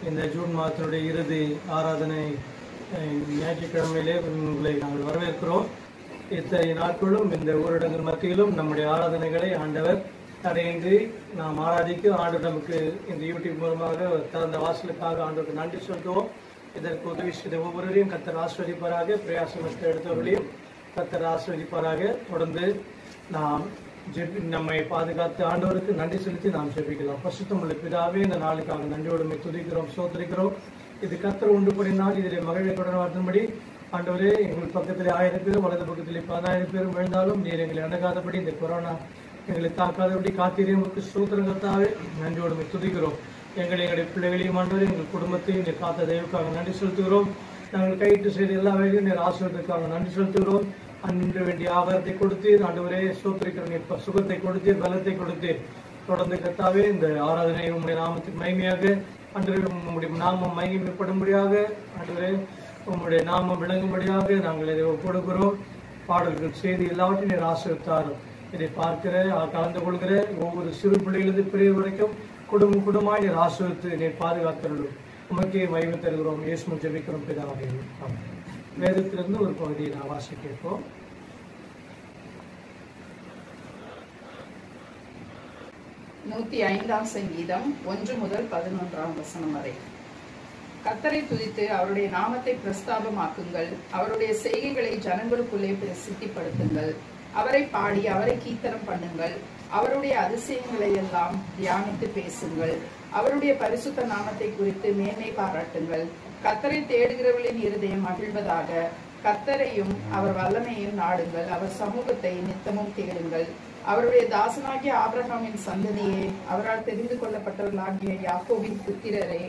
இந்த ஜூன் மாதத்தினுடைய இறுதி ஆராதனை ஞாயிற்றுக்கிழமையிலே உங்களை நாங்கள் வரவேற்கிறோம். இத்தனை நாட்களும் இந்த ஊரடங்கு மத்தியிலும் நம்முடைய ஆராதனைகளை ஆண்டவர் தடையின்றி நாம் ஆராதிக்க ஆண்டு நமக்கு இந்த யூடியூப் மூலமாக திறந்த வாசலுக்காக ஆண்டவருக்கு நன்றி சொல்லுவோம். இதற்கு உதவி செய்த ஒவ்வொருவரையும் கர்த்தர் ஆசீர்வதிப்பாராக. பிரயாசமற்ற எடுத்தவர்களையும் கர்த்தர் ஆசீர்வதிப்பாராக. தொடர்ந்து நாம் நம்மை பாதுகாத்து ஆண்டவருக்கு நன்றி செலுத்தி நாம் ஜெபிக்கலாம். பரிசுத்தமுள்ள பிதாவே, இந்த நாளுக்காக நன்றியோடு துதிக்கிறோம், சோதரிக்கிறோம். இது கர்த்தர் உண்டு பண்ணினால் இதிலே மகிழ்வை தொடர வரும்படி ஆண்டவரே, எங்கள் பக்கத்திலே 1000 பேரும் வலது பக்கத்திலே 10,000 பேரும் விழுந்தாலும் நீர் எங்களை அணுகாதபடி, இந்த கொரோனா எங்களை தாக்காதபடி காத்தீரே. உங்களுக்கு சோதரங்கத்தாவே நன்றியோடு துதிக்கிறோம். எங்களுடைய பிள்ளைகளையும் ஆண்டவரே, எங்கள் குடும்பத்தையும் நீர் காத்த தெய்வக்காக நன்றி செலுத்துகிறோம். நாங்கள் கையிட்டு செய்த எல்லா வேலையும் நீர் ஆசீர்வாதத்துக்காக நன்றி செலுத்துகிறோம். அன்று வேண்டிய ஆகாரத்தை கொடுத்தீர் ஆண்டவரே, ஸ்தோத்திரிக்கிற சுகத்தை கொடுத்தீர், பலத்தை கொடுத்தீர். தொடர்ந்து கர்த்தாவே, இந்த ஆராதனை உங்களுடைய நாமத்துக்கு மகிமையாக ஆண்டவரே, உங்களுடைய நாமம் மகிமைப்படும்படியாக ஆண்டவரே, உங்களுடைய நாமம் விளங்கும்படியாக நாங்கள் இதை கொடுக்கிறோம். பாடல்கள் செய்தி எல்லாவற்றையும் நீர் ஆசீர்வதித்தார். இதை பார்க்கிற கலந்து கொள்கிற ஒவ்வொரு சிறு பிள்ளைகளது பெரிய வரைக்கும் குடும்பமாய் நீர் ஆசீர்வதித்து நீர் பாதுகாத்தருளும். உமக்கே மகிமை தருகிறோம். இயேசுவின் ஜெபிக்கிறோம் பிதாவே. ஆமென். வேதத்திலிருந்து ஒரு பகுதியை நான் வாசிப்போம். சங்கீதம் 1 முதல் 11 வசனம் வரை. கர்த்தரை துதித்து அவருடைய நாமத்தை பிரஸ்தாபமாக்குங்கள். அவருடைய செய்கைகளை ஜனங்களுக்குள்ளே பிரசித்திப்படுத்துங்கள். அவரை பாடி அவரை கீர்த்தனம் பண்ணுங்கள். அவருடைய அதிசயங்களை எல்லாம் தியானித்து பேசுங்கள். அவருடைய பரிசுத்த நாமத்தை குறித்து மேன்மை பாராட்டுங்கள். கர்த்தரை தேடுகிறவர்களின் இருதயம் மகிழ்வதாக. கர்த்தரையும் அவர் வல்லமையையும் நாடுங்கள். அவர் சமூகத்தை நித்தமும் தேடுங்கள். அவருடைய தாசனாகிய ஆபிரகாமின் சந்ததியே, அவரால் தெரிந்து கொள்ளப்பட்டவர்களாகிய யாக்கோபின் புத்திரரே,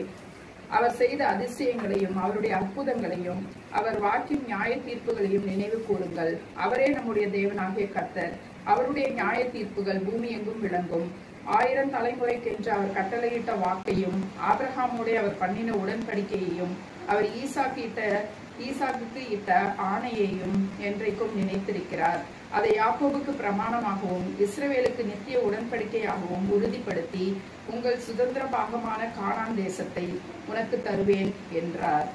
அவர் செய்த அதிசயங்களையும் அவருடைய அற்புதங்களையும் அவர் வாக்கின் நியாய தீர்ப்புகளையும் நினைவு கூறுங்கள். அவரே நம்முடைய தேவனாகிய கர்த்தர். அவருடைய நியாய தீர்ப்புகள் பூமி எங்கும் விளங்கும். 1000 தலைமுறைக்கென்று அவர் கட்டளையிட்ட வாக்கையும் ஆபிரகாமோடு அவர் பண்ணின உடன்படிக்கையையும் அவர் ஈசாக்குக்கு இட்ட ஆணையையும் என்றைக்கும் நினைத்திருக்கிறார். அதை யாக்கோபுக்கு பிரமாணமாகவும் இஸ்ரவேலுக்கு நித்திய உடன்படிக்கையாகவும் உறுதிப்படுத்தி, உங்கள் சுதந்திர பாகமான கானான் தேசத்தை உனக்கு தருவேன் என்றார்.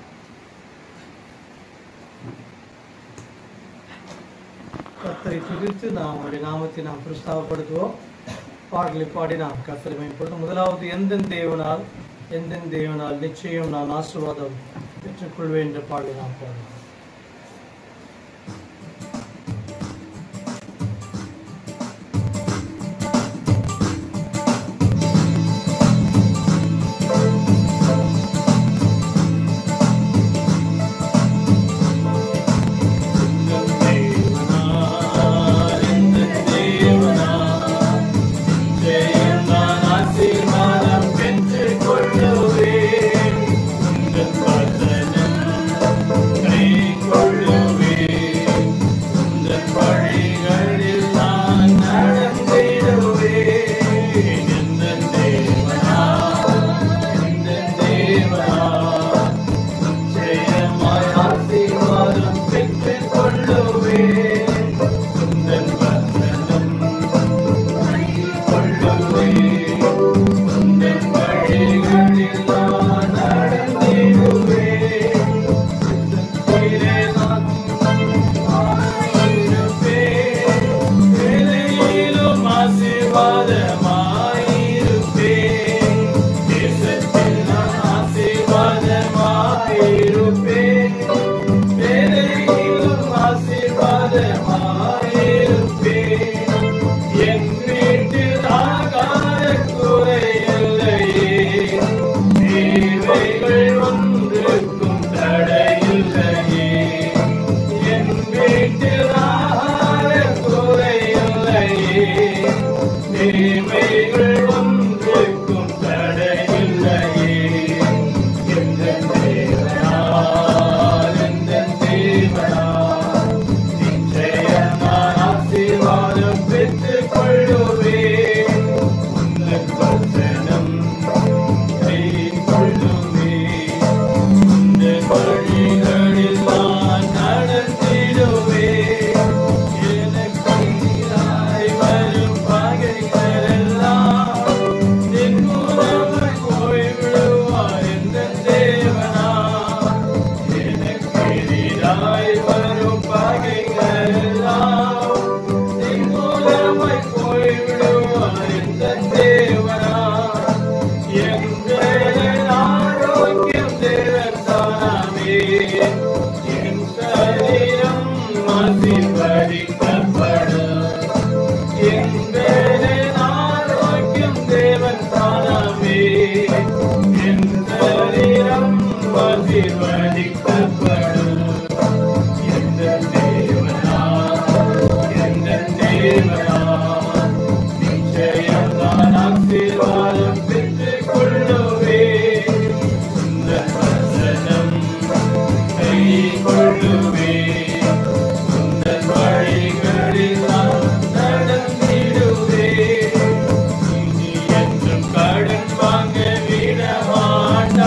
கர்த்தரை துதித்து நாம் அவருடைய நாமத்தை நாம் பிரஸ்தாபப்படுத்துவோம். பாடலை பாடி நாம் கர்த்தரை மேம்படுத்தும். முதலாவது, எந்த தேவனால் நிச்சயம் நான் ஆசீர்வாதம் பெற்றுக்கொள்வேன் என்ற பாடலை நாம் பாடுவோம்.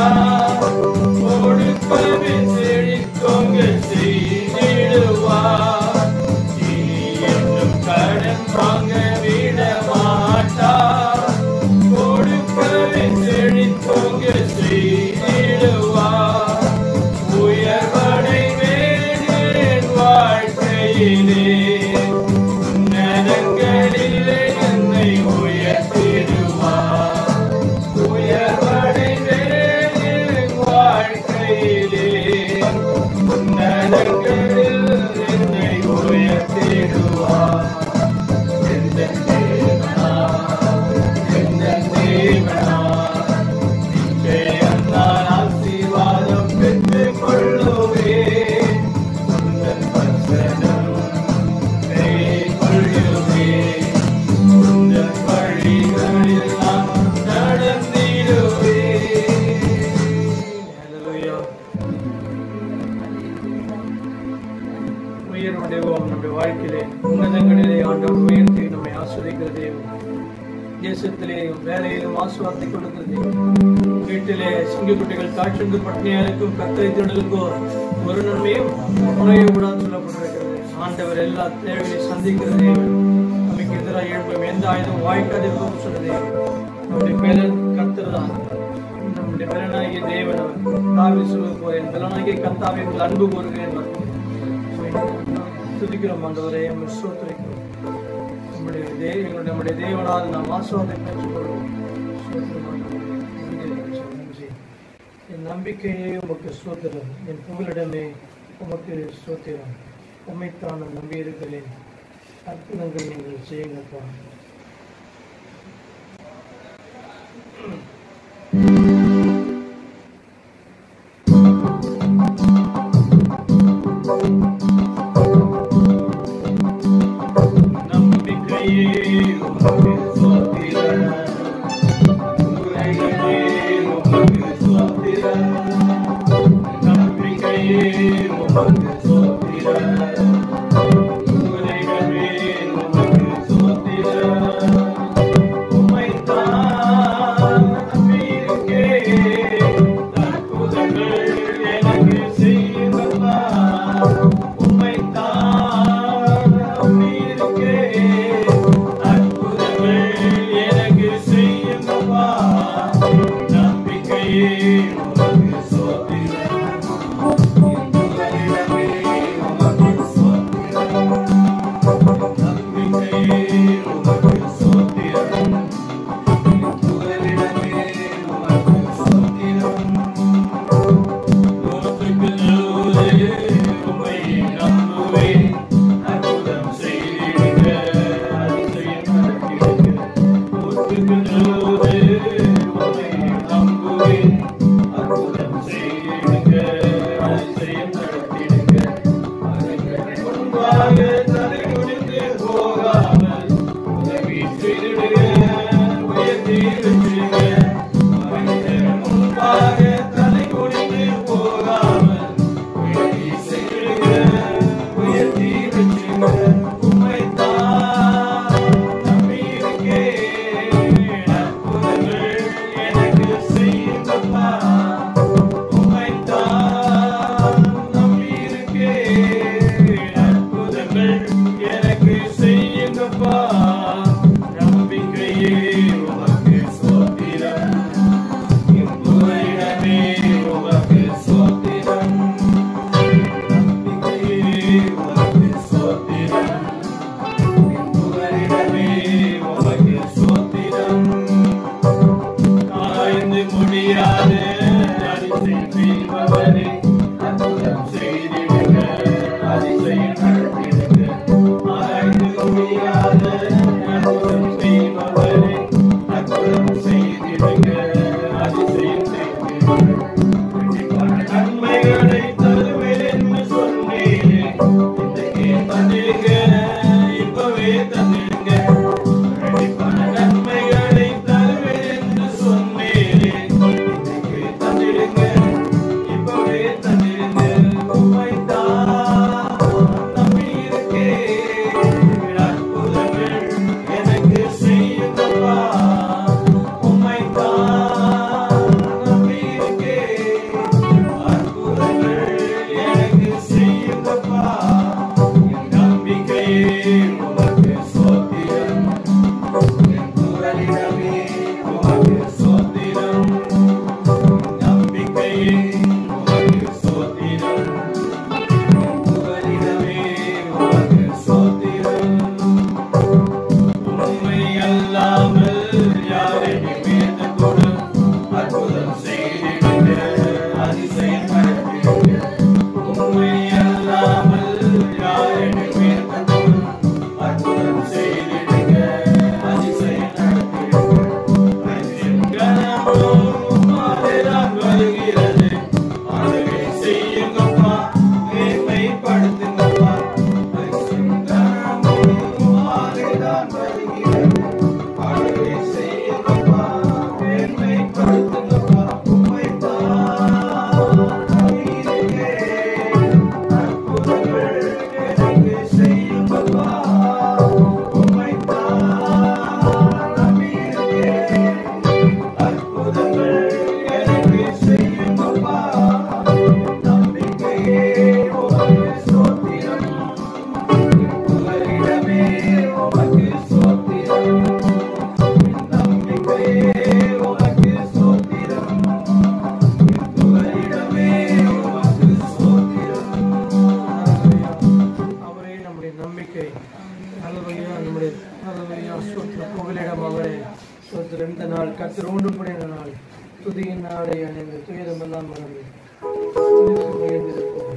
மாட்டார், கொடுப்பதில் செழித்தோங்க செய்திடுவார். இனி என்றும் கடன் வாங்க விட மாட்டார், கொடுப்பதில் செழித்தோங்க செய்திடுவார். உயர்வடைவேன் என் வாழ்க்கையிலே, உன்னதங்களிலே என்னை உயர்த்திடுவார். உயர்வடைவேன் என் வாழ்க்கையிலே, உன்னதங்களில் என்னை உயர்த்திடுவார். எந்த தேவனார், எந்த தேவனார், நிச்சயம் நான் ஆசீர்வாதம் பெற்றுக் கொள்ளுவேன். உந்தன் வசனம் கைக்கொள்ளுவேன், உந்தன் வழிகளில் நான் நடந்திடுவேன். ஹல்லேலூயா. உயர்வடைவோம் நம்முடைய வாழ்க்கையிலே. உன்னதங்களிலே ஆண்டவர் உயர்த்தி நம்மை ஆசீர்வதிக்கிற தேவன். தேசத்திலே வேலையிலும் ஆசீர்வாதத்தை கொடுக்கிற தேவன். வீட்டிலே சிங்கக்குட்டிகள் காய்ச்சலுக்கு பட்டினியாருக்கும் கத்தரை தேடலுக்கோ ஒரு நன்மையும் குறைய கூடாது சொல்லப்பட்டிருக்கிறது. ஆண்டவர் எல்லா தேவைகளையும் சந்திக்கிற தேவன். நமக்கு எதிராக எழுப்பும் எந்த ஆயுதம் வாய்க்காதிருக்கும் சொல்ற தேவன். நம்முடைய பேரன் கர்த்தர் தான். நம்முடைய பலனாகிய தேவன் அவர். தாவீது சொல்வது போல, என் பலனாகிய கர்த்தாவே உங்கள் அன்பு கூறுகிறேன். துதிக்கிறோம் ஆண்டவரே, ஸ்தோத்திரிக்கிறோம். நம்முடைய தேவனால் நாம் ஆசீர்வாதத்தை பெற்றுக்கொள்வோம். என் நம்பிக்கையே உமக்கு ஸ்தோத்திரம், என் புகலிடமே உமக்கு ஸ்தோத்திரம். உம்மைத்தான் நான் நம்பி இருக்கிறேன். அற்புதங்கள் நீங்கள் செய்யுங்கப்பா. கர்த்தர் ஒன்று கூடின நாள் துதியின் நாளை அணிந்து துயரமெல்லாம் மறந்து உயர்ந்திருப்போம்.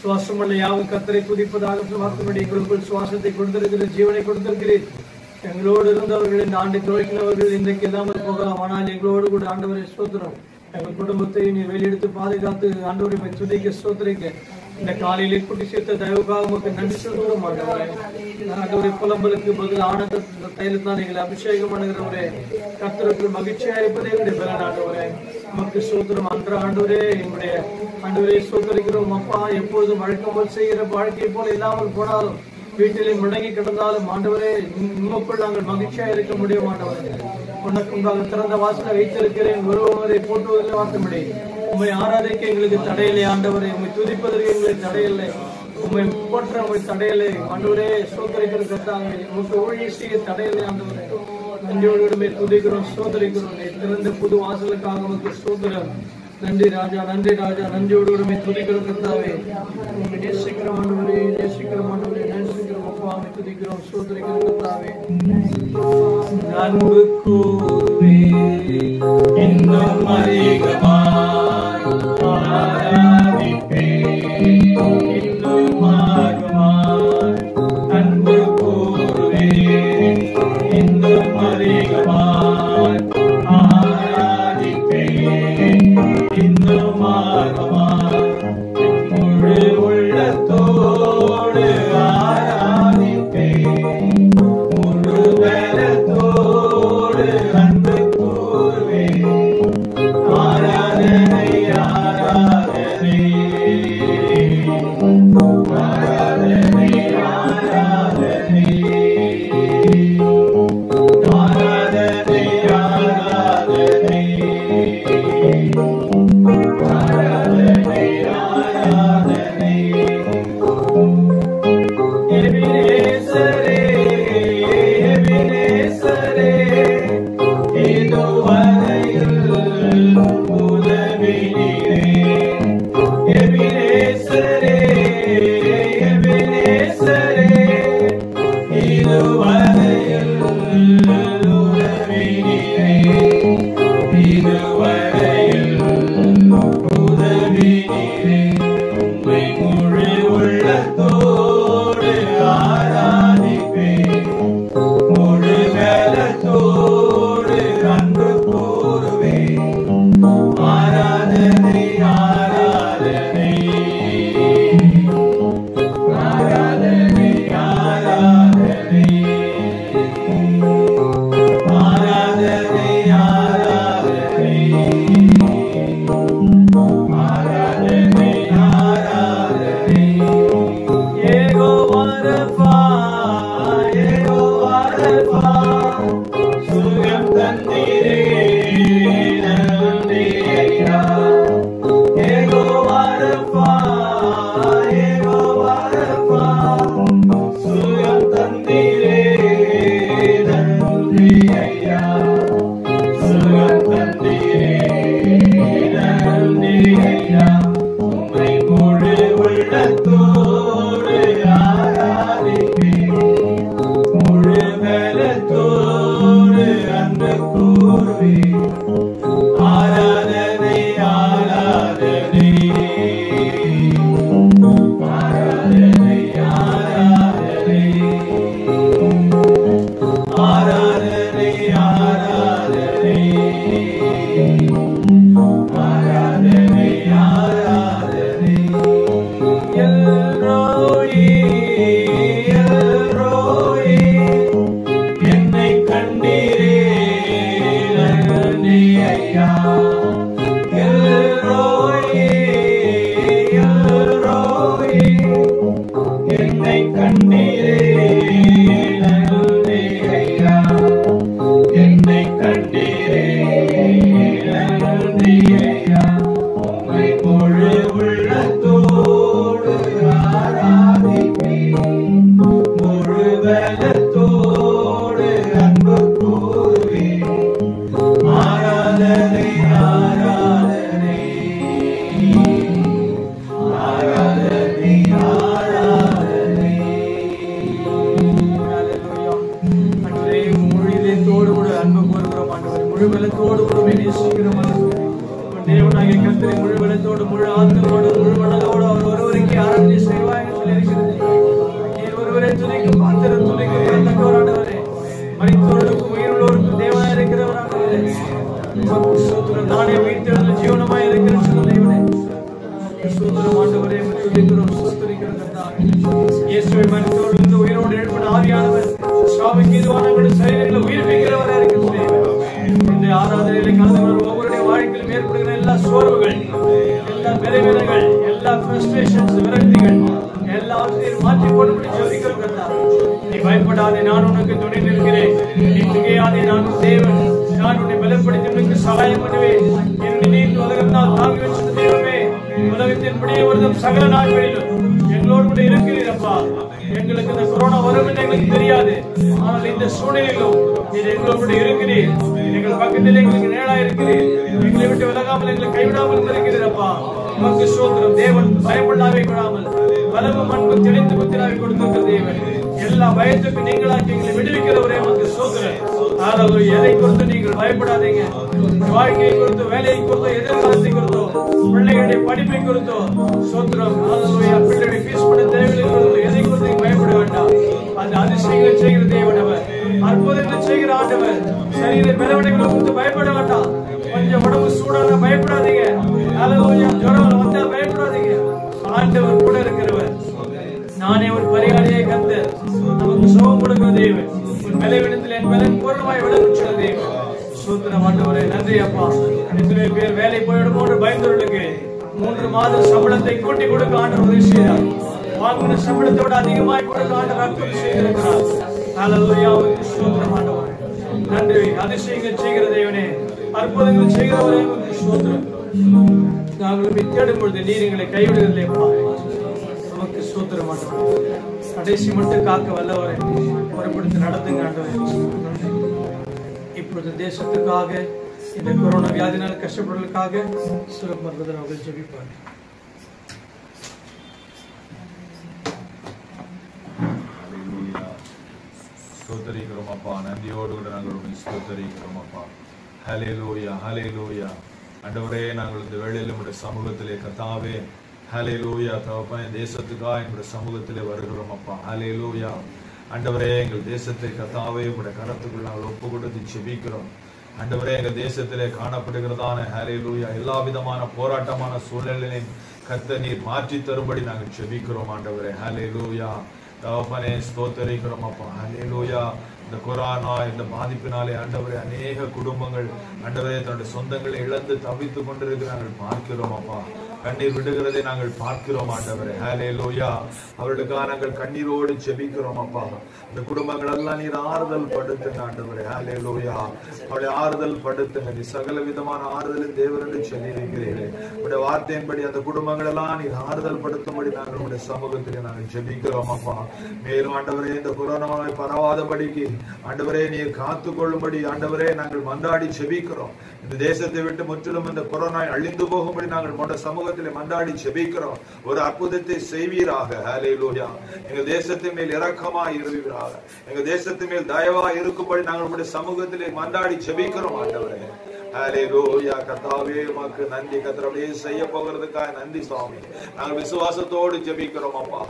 சுவாசமுள்ள யாவும் கர்த்தரை துதிப்பதாக வாக்குப்படி எங்களுக்குள் சுவாசத்தை கொடுத்திருக்கிற ஜீவனை கொடுத்திருக்கிறேன். எங்களோடு இருந்தவர்கள் இந்த ஆண்டை துவைக்கிறவர்கள் இன்றைக்கு இல்லாமல் போகலாம், ஆனால் எங்களோடு கூட ஆண்டவரை ஸ்தோத்திரம். எங்கள் குடும்பத்தை நீ வெளியெடுத்து பாதுகாத்து ஆண்டவரை துதிக்க ஸ்தோத்திரிக்க இந்த காலையிலே குட்டி சேர்த்த தயவுக்காக உங்களுக்கு நன்றி சொல்கிறோம். ஆண்டவரை புலம்பலுக்கு பதில் ஆனந்த தைலத்தான் எங்களை அபிஷேகம் பண்ணுகிறவரே, கர்த்தருக்கு மகிழ்ச்சியா இருப்பதே எங்களுடைய பலன். ஆண்டவரே நமக்கு ஸ்தோத்திரம். அன்ற ஆண்டவரே எங்களுடைய ஆண்டவரை ஸ்தோத்திரிக்கிறோம். அப்பா எப்பொழுதும் வழக்கம் போல் செய்கிற வாழ்க்கை போல இல்லாமல் போனாலும் வீட்டிலே முடங்கி கிடந்தாலும் ஆண்டவரே உங்களுக்குள் நாங்கள் மகிழ்ச்சியா இருக்க முடியும். ஆண்டவரே உனக்கு உண்டாக திறந்த வாசலை வைத்திருக்கிறேன், ஒருவரை போட்டுவதில் வாக்கும்படி உண்மை ஆராதிக்க எங்களுக்கு தடையில்லை. ஆண்டவரை உண்மை துதிப்பதற்கு எங்களுக்கு தடையில்லை, உண்மை போற்ற உங்களுக்கு தடையில்லை. ஆண்டவரே ஸ்தோத்திரிக்கிற கர்த்தாவே உங்களுக்கு ஊழிய செய்ய தடையில்லை. ஆண்டவரே நன்றியோடு துதிக்கிறோம், ஸ்தோத்திரிக்கிறோம். திறந்த புது வாசலுக்காக உங்களுக்கு ஸ்தோத்திரம். நன்றி ராஜா, நன்றி ராஜா, நன்றியோடு உடனே துதிக்கிறோம் கர்த்தாவே. உம்மை நேசிக்கிறோம் ஆண்டவரே, நேசிக்கிறோம் ஆண்டவரே, நேசிக்கிறோம் அப்பா, உம்மை துதிக்கிறோம், ஸ்தோத்திரிக்கிறோம் கர்த்தாவே. அன்பு கூர்வே இன்னும் அதிகமாய் ஆராதிப்பேன், இன்னும் ஆர்வமாய் அன்பு கூர்வே இன்னும் அதிகமாய் ஆராதிப்பேன், இன்னும் ஆர்வமாய் முழு உள்ளத்தோடு ஆராதிப்பேன், முழு பலத்தோடு அன்பு கூர்வேன். ஆராதனை ஆராதனை ஆராதனை ஆராதனை ஆராதனை ஆராதனை ஆராதனை ஆராதனை. எபினேசரே, எபினேசரே, இதுவரையில் உதவினீரே. எபினேசரே, எபினேசரே, இதுவரையில் உதவினீரே. இதுவரையில் உதவினீரே. உம்மை முழு உள்ளத்தோடு ஆராதிப்பேன், முழு பலத்தோடு அன்பு கூர்வேன். ஆராதனை ஆராதனை ஆராதனை ஆராதனை ஆராதனை ஆராதனை ஆராதனை ஆராதனை. யெகோவா ரஃபா, யெகோவா ரஃபா, சுகம் தந்தீரே, நன்றி ஐயா. யெகோவா ரஃபா, யெகோவா ரஃபா, சுகம் தந்தீரே, நன்றி ஐயா. சுகம் தந்தீரே, நன்றி ஐயா. உம்மை முழு உள்ளத்தோடு ஆராதிப்பேன், முழு பலத்தோடு அன்பு கூர்வேன். ஆராதனை ஆராதனை ஆராதனை ஆராதனை ஆராதனை ஆராதனை ஆராதனை ஆராதனை. எல்ரோயி, எல்ரோயி, என்னை கண்டீரே, நன்றி ஐயா. எல்ரோயி, எல்ரோயி, என்னை கண்டீரே, நன்றி ஐயா. என்னை கண்டீரே, நன்றி ஐயா. உம்மை முழு உள்ளத்தோடு ஆராதிப்பேன், முழு பலத்தோடு அன்பு கூர்வேன். ஆராதனை ஆராதனை ஆராதனை ஆராதனை. ஹல்லேலூயா. அன்றே முழு இதயத்தோடு கூட அன்பு கூறுகிறோம் ஆண்டவரே, முழு பலத்தோடு கூட உம்மை நேசிக்கிறோம் ஆண்டவரே. உன் தேவனாகிய கர்த்தரை முழு பலத்தோடு, முழு ஆத்மாவோடு, முழு மனதோடு அவர் ஒருவருக்கே ஆராதனை செய்வாய் என்று இருக்கிறது. நீர் ஒருவரே துதிக்கும் பாத்திரம், துதிக்கப்படத்தக்கவர் ஆண்டவரே. மரித்தோருக்கும் உயிருள்ளோருக்கும் தேவனாய் இருக்கிறவர் ஆண்டவரே. உமக்கு ஸ்தோத்திரம். நானே உயிர்த்தெழுந்த ஜீவனமாய் இருக்கிற சில தேவனே, ஸ்தோத்திரம் ஆண்டவரே. துதிக்கிறோம், ஸ்தோத்திரிக்கிறோம் கர்த்தாவே. இயேசுவை மரித்தோரிலிருந்து உயிரோடு எழுப்பின ஆவியானவர் சாவுக்கு எதுவானவர்களுடைய சரீரங்களை உயிர்ப்பிக்கிறவராய் இருக்கிற தேவன். இந்த ஆராதனையிலே கலந்து கொள்ளும் ஒவ்வொருடைய வாழ்க்கையிலும் ஏற்படுகிற எல்லா சோர்வுகள், எல்லா விளைவுகள், எல்லா ஃப்ரஸ்ட்ரேஷன்ஸ், விரக்திகள் எல்லாவற்றையும் மாற்றி போடும்படி ஜெபிக்கிறோம் கர்த்தாவே. நீ பயப்படாதே, நான் உனக்கு துணை நிற்கிறேன். நீ திகையாதே, நான் உன் தேவன். நான் உன்னை பலப்படுத்தி உனக்கு சகாயம் பண்ணுவேன். என்னுடைய நீர் உலகத்தால் தாங்கி வச்சிருந்த தேவமே, உலகத்தின் முடிய ஒருதும் சகல நாட்களிலும் எங்களோடு கூட இருக்கிறீரப்பா. எங்களுக்கு இந்த கொரோனா வரும் என்று எங்களுக்கு தெரியாது. ஆனால் இந்த சூழ்நிலையிலும் நீர் எங்களோடு கூட இருக்கிறீர். எங்கள் பக்கத்தில் எங்களுக்கு நேரா இருக்கிறீர். எங்களை விட்டு விலகாமல் எங்களை கைவிடாமல் இருக்கிறீரப்பா. உமக்கு ஸ்தோத்திரம். தேவன் பயப்படாவே கூடாமல் பலமும் அன்பும் திணைந்து புத்திராவை கொடுத்திருக்கிற தேவன் எல்லா பயத்துக்கு நீங்களாக்கி எங்களை விடுவிக்கிறவரே உமக்கு ஸ்தோத்திரம். எதை குறித்து நீங்கள் பயப்படாதீங்க. வாழ்க்கையை குறித்தோ, வேலையை குறித்தோ, எதிர்காலத்தை குறித்தோ, பிள்ளைகளுடைய படிப்பை குறித்தோ ஸ்தோத்திரம். பிள்ளைகளுடைய ஃபீஸ் பண்ண தேவைகளை குறித்தோ எதை குறித்து பயப்பட வேண்டாம். அது அதிசயங்களை செய்கிற தேவனவர், அற்புதங்களை செய்கிற ஆண்டவர். சரீர பலவீனங்களை குறித்து பயப்பட வேண்டாம். கொஞ்சம் உடம்பு சூடான பயப்படாதீங்க. ஜுரம் வந்தா பயப்படாதீங்க. ஆண்டவர் கூட இருக்கிறவர். நானே ஒரு பரிகாரியை கர்த்தர், நமக்கு சுகம் கொடுக்கிற தேவன். ஒரு பலவீனத்தில் என் பலன் பூர்ணமாய் விளங்குகிற தேவன். ஸ்தோத்திரம் ஆண்டவரே, நன்றி அப்பா. எத்தனை பேர் வேலை போயிடுமோ பயந்தவர்களுக்கு 3 மாத சம்பளத்தை கூட்டி கொடுக்க ஆண்டவர் உதவி செய்தார். வாங்கின சம்பளத்தை விட அதிகமாய் கொடுக்க ஆண்டவர் அற்புதம் செய்திருக்கிறார். ஹல்லேலூயா. ஸ்தோத்திரம் ஆண்டவரே, நன்றி. அதிசயங்கள் செய்கிற தேவனே, அற்புதங்கள் செய்கிறவரே ஸ்தோத்திரம். நாங்கள் தேடும் பொழுது நீர் எங்களை கைவிடுவதில்லை அப்பா. நமக்கு ஸ்தோத்திரம் ஆண்டவரே. கடைசி மட்டும் காக்க வல்லவரே, பொறுப்படுத்தி நடத்துங்க ஆண்டவரே. இப்பொழுது தேசத்துக்காக, இந்த கொரோனா வியாதினால் கஷ்டப்படுவதற்காக சிவபர்தர் அவர்கள் ஜெபிப்பார். ஸ்தோத்திரிக்கிறோம் அப்பா. நன்றியோடு கூட நாங்கள் உண்மை ஸ்தோத்திரிக்கிறோம் அப்பா. ஹல்லேலூயா, ஹல்லேலூயா. ஆண்டவரே, நாங்கள் இந்த வேளையில் உம்முடைய சமூகத்திலே கர்த்தாவே ஹல்லேலூயா தகப்பனே, தேசத்துக்காக எங்களுடைய சமூகத்திலே வருகிறோம் அப்பா. ஹல்லேலூயா. ஆண்டவரே, எங்கள் தேசத்தை கர்த்தாவே உம்முடைய கரத்துக்குள் நாங்கள் ஒப்பு கொடுத்து ஜெபிக்கிறோம். ஆண்டவரே, எங்கள் தேசத்திலே காணப்படுகிறதான ஹல்லேலூயா எல்லா விதமான போராட்டமான சூழ்நிலையையும் கர்த்தர் நீர் மாற்றி தரும்படி நாங்கள் ஜெபிக்கிறோம் ஆண்டவரே. ஹல்லேலூயா தகப்பனே, ஸ்தோத்திரிக்கிறோம் அப்பா. ஹல்லேலூயா. இந்த கொரோனா இந்த பாதிப்பினாலே ஆண்டவரே அநேக குடும்பங்கள் ஆண்டவரே தன்னுடைய சொந்தங்களை இழந்து தவித்துக் கொண்டிருக்கிற நாங்கள் பார்க்கிறோம் அப்பா. கண்ணீர் விடுகிறதை நாங்கள் பார்க்கிறோம் ஆண்டவரே. ஹல்லேலூயா. அவர்களுக்காக நாங்கள் கண்ணீரோடு ஜெபிக்கிறோம் அப்பா. இந்த குடும்பங்கள் எல்லாம் நீர் ஆறுதல் படுத்துங்க ஆண்டவரே. ஹல்லேலூயா. அவளை ஆறுதல் படுத்துங்க. நீ சகல விதமான ஆறுதலின் தேவன் என்று சொல்லியிருக்கிறீர்கள். உடைய வார்த்தையின்படி அந்த குடும்பங்கள் எல்லாம் நீர் ஆறுதல் படுத்தும்படி நாங்கள் உடைய சமூகத்திலே நாங்கள் ஜெபிக்கிறோம் அப்பா. மேலும் ஆண்டவரே, இந்த கொரோனாவை பரவாதபடிக்கு ஆண்டவரே நீர் காத்துக் கொள்ளும்படி ஆண்டவரே நாங்கள் மன்றாடி ஜெபிக்கிறோம். இந்த தேசத்தை விட்டு முற்றிலும் இந்த கொரோனா அழிந்து போகும்படி நாங்கள் கொண்ட சமூகத்திலே மன்றாடி ஜெபிக்கிறோம். ஒரு அற்புதத்தை செய்வீராக. ஹல்லேலூயா. எங்கள் தேசத்தின் மேல் இரக்கமாய் இருவீராக. எங்கள் தேசத்தின் மேல் தயவாய் இருக்கும்படி நாங்கள் உடைய சமூகத்திலே மன்றாடி ஜெபிக்கிறோம் ஆண்டவரே. ஹல்லேலூயா. கர்த்தாவே உமக்கு நன்றி. கர்த்தர் அப்படியே செய்ய போகிறதுக்காக நன்றி சுவாமி. நாங்கள் விசுவாசத்தோடு ஜெபிக்கிறோம் அப்பா.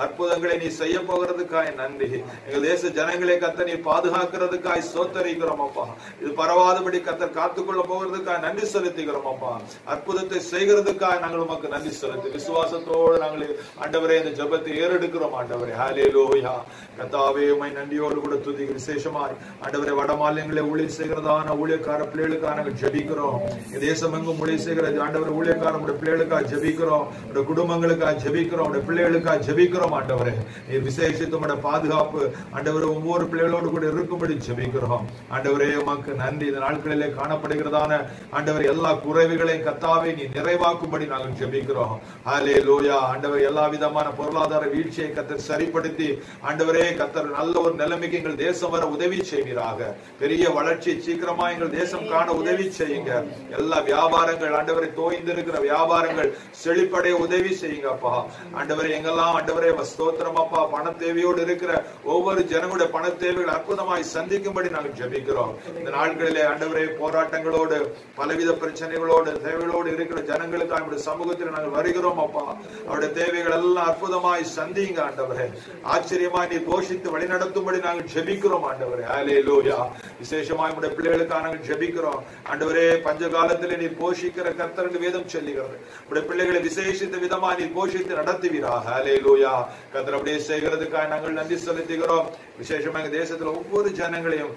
அற்புதங்களை நீ செய்ய போகிறதுக்காக நன்றி. எங்கள் தேச ஜனங்களை கர்த்தர் நீ பாதுகாக்கிறதுக்காக ஸ்தோத்திரிக்கிறோம் அப்பா. இது பரவாதபடி கர்த்தர் காத்துக்கொள்ள போகிறதுக்காக நன்றி செலுத்துகிறோம் அப்பா. அற்புதத்தை செய்கிறதுக்காக நாங்கள் உமக்கு நன்றி செலுத்தி விசுவாசத்தோடு நாங்கள் ஆண்டவரே இந்த ஜெபத்தை ஏறெடுக்கிறோம் ஆண்டவரே. ஹல்லேலூயா. கர்த்தாவே உம்மை நன்றியோடு கூட துதிக்கிறோம். விசேஷமாய் ஆண்டவரே வட மாநிலங்களை ஊழியர் செய்கிறதான ஊழியக்கார பிள்ளைகளுக்காக ஜெபிக்கிறோம். தேசம் எங்கும் ஊழியர் செய்கிற ஆண்டவரே ஊழியக்காரனுடைய பிள்ளைகளுக்காக ஜெபிக்கிறோம். உடைய குடும்பங்களுக்காக ஜெபிக்கிறோம். உடைய பிள்ளைகளுக்காக ஜெபிக்கிறோம் ஆண்டவரே. நீர் விசேஷித்து உம்முடைய பாதுகாப்பு ஆண்டவரே ஒவ்வொரு பிள்ளைகளோடு கூட இருக்கும்படி ஜெபிக்கிறோம் ஆண்டவரே. உமக்கு நன்றி. இந்த நாட்களிலே காணப்படுகிறதான ஆண்டவரே எல்லா குறைவுகளையும் கர்த்தாவே நீ நிறைவாக்கும்படி நாங்கள் ஜெபிக்கிறோம். ஹல்லேலூயா. ஆண்டவரே எல்லா விதமான பொருளாதார வீழ்ச்சியை கர்த்தர் சரிப்படுத்தி ஆண்டவரே கர்த்தர் நல்ல ஒரு நிலைமைக்கு எங்கள் தேசம் வர உதவி செய்வீராக. பெரிய வளர்ச்சி சீக்கிரமா எங்கள் தேசம் காண உதவி செய்யுங்க. எல்லா வியாபாரங்கள் ஆண்டவரை தோய்ந்திருக்கிற வியாபாரங்கள் செழிப்படைய உதவி செய்யுங்க அப்பா. ஆண்டவரை எங்கெல்லாம் ஆண்டவரே ஸ்தோத்திரம் அப்பா பண தேவையோடு இருக்கிற ஒவ்வொரு ஜனங்களுடைய பண தேவைகள் அற்புதமாய் சந்திக்கும்படி நாங்கள் ஜெபிக்கிறோம். இந்த நாட்களிலே ஆண்டவரே போராட்டங்களோடு பலவித பிரச்சனைகளோடு தேவைகளோடு இருக்கிற ஜனங்களுக்கு அவருடைய சமூகத்தில் நாங்கள் வருகிறோம் அப்பா. அவருடைய தேவைகள் எல்லாம் அற்புதமாய் சந்திங்க ஆண்டவரே. ஆச்சரியமாய் நீ போஷித்து வழிநடத்தும்படி நாங்கள் ஜெபிக்கிறோம் ஆண்டவரே. ஹல்லேலூயா. விசேஷமாய் உடைய பிள்ளைகளுக்காக நாங்கள் ஜெபிக்கிறோம் ஆண்டவரே. பஞ்ச காலத்திலே நீர் போஷிக்கிற கர்த்தர் என்று வேதம் சொல்லுகிறது. உடைய பிள்ளைகளை விசேஷித்த விதமா நீர் போஷித்து நடத்துவீராக. ஹல்லேலூயா. கர்த்தர் அப்படியே செய்கிறதுக்காக நாங்கள் நன்றி செலுத்துகிறோம். விசேஷமா எங்க தேசத்துல ஒவ்வொரு ஜனங்களையும்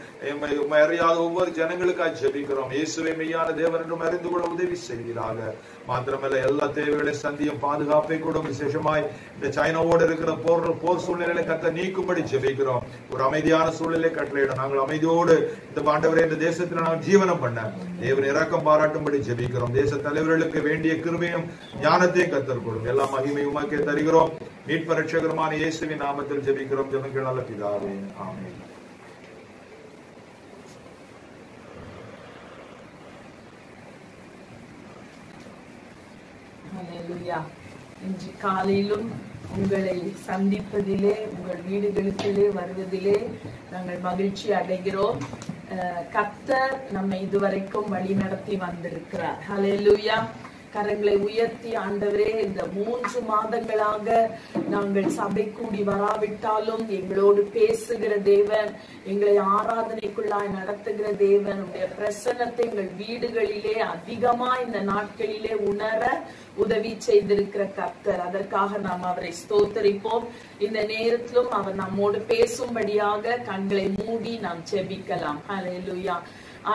அறியாத ஒவ்வொரு ஜனங்களுக்காக ஜெபிக்கிறோம். இயேசுவே மெய்யான தேவன் என்றும் அறிந்து கொள்ள உதவி செய்வீராக. மாத்திரமல்ல எல்லா தேவைகளையும் சந்தியும் பாதுகாப்பை கூட விசேஷமாய் இந்த சைனாவோடு இருக்கிற போர் சூழ்நிலைகளை கர்த்தர் நீக்கும்படி ஜெபிக்கிறோம். ஒரு அமைதியான சூழ்நிலை கட்டளையிடும். நாங்கள் அமைதியோடு இந்த ஆண்டவரே இந்த தேசத்துல நாங்கள் ஜீவனம் பண்ண தேவன் இரக்கம் பாராட்டும்படி ஜெபிக்கிறோம். தேச தலைவர்களுக்கு வேண்டிய கிருபையும் ஞானத்தையும் கர்த்தர் கொடுக்கும். எல்லா மகிமையும் உமக்கே தருகிறோம். மீட்பர் ரட்சகருமான இயேசுவின் நாமத்தில் ஜெபிக்கிறோம் ஜெபங்கள் நல்ல பிதாவே, ஆமென். ஹல்லேலூயா. இன்று காலையிலும் உங்களை சந்திப்பதிலே, உங்கள் வீடுகளுக்குள்ளே வருவதிலே நாங்கள் மகிழ்ச்சி அடைகிறோம். கர்த்தர் நம்மை இதுவரைக்கும் வழி நடத்தி வந்திருக்கிறார். ஹல்லேலூயா. கரங்களை உயர்த்தி, ஆண்டவரே, இந்த 3 மாதங்களாக நாங்கள் சபை கூடி வராவிட்டாலும் எங்களோடு பேசுகிற தேவன், எங்களை ஆராதனைக்குள்ளாய் நடத்துகிற தேவன், உடைய பிரசன்னத்தை எங்கள் வீடுகளிலே அதிகமா இந்த நாட்களிலே உணர உதவி செய்திருக்கிற கர்த்தர். அதற்காக நாம் அவரை ஸ்தோத்தரிப்போம். இந்த நேரத்திலும் அவர் நம்மோடு பேசும்படியாக கண்களை மூடி நாம் ஜெபிக்கலாம். ஹல்லேலூயா.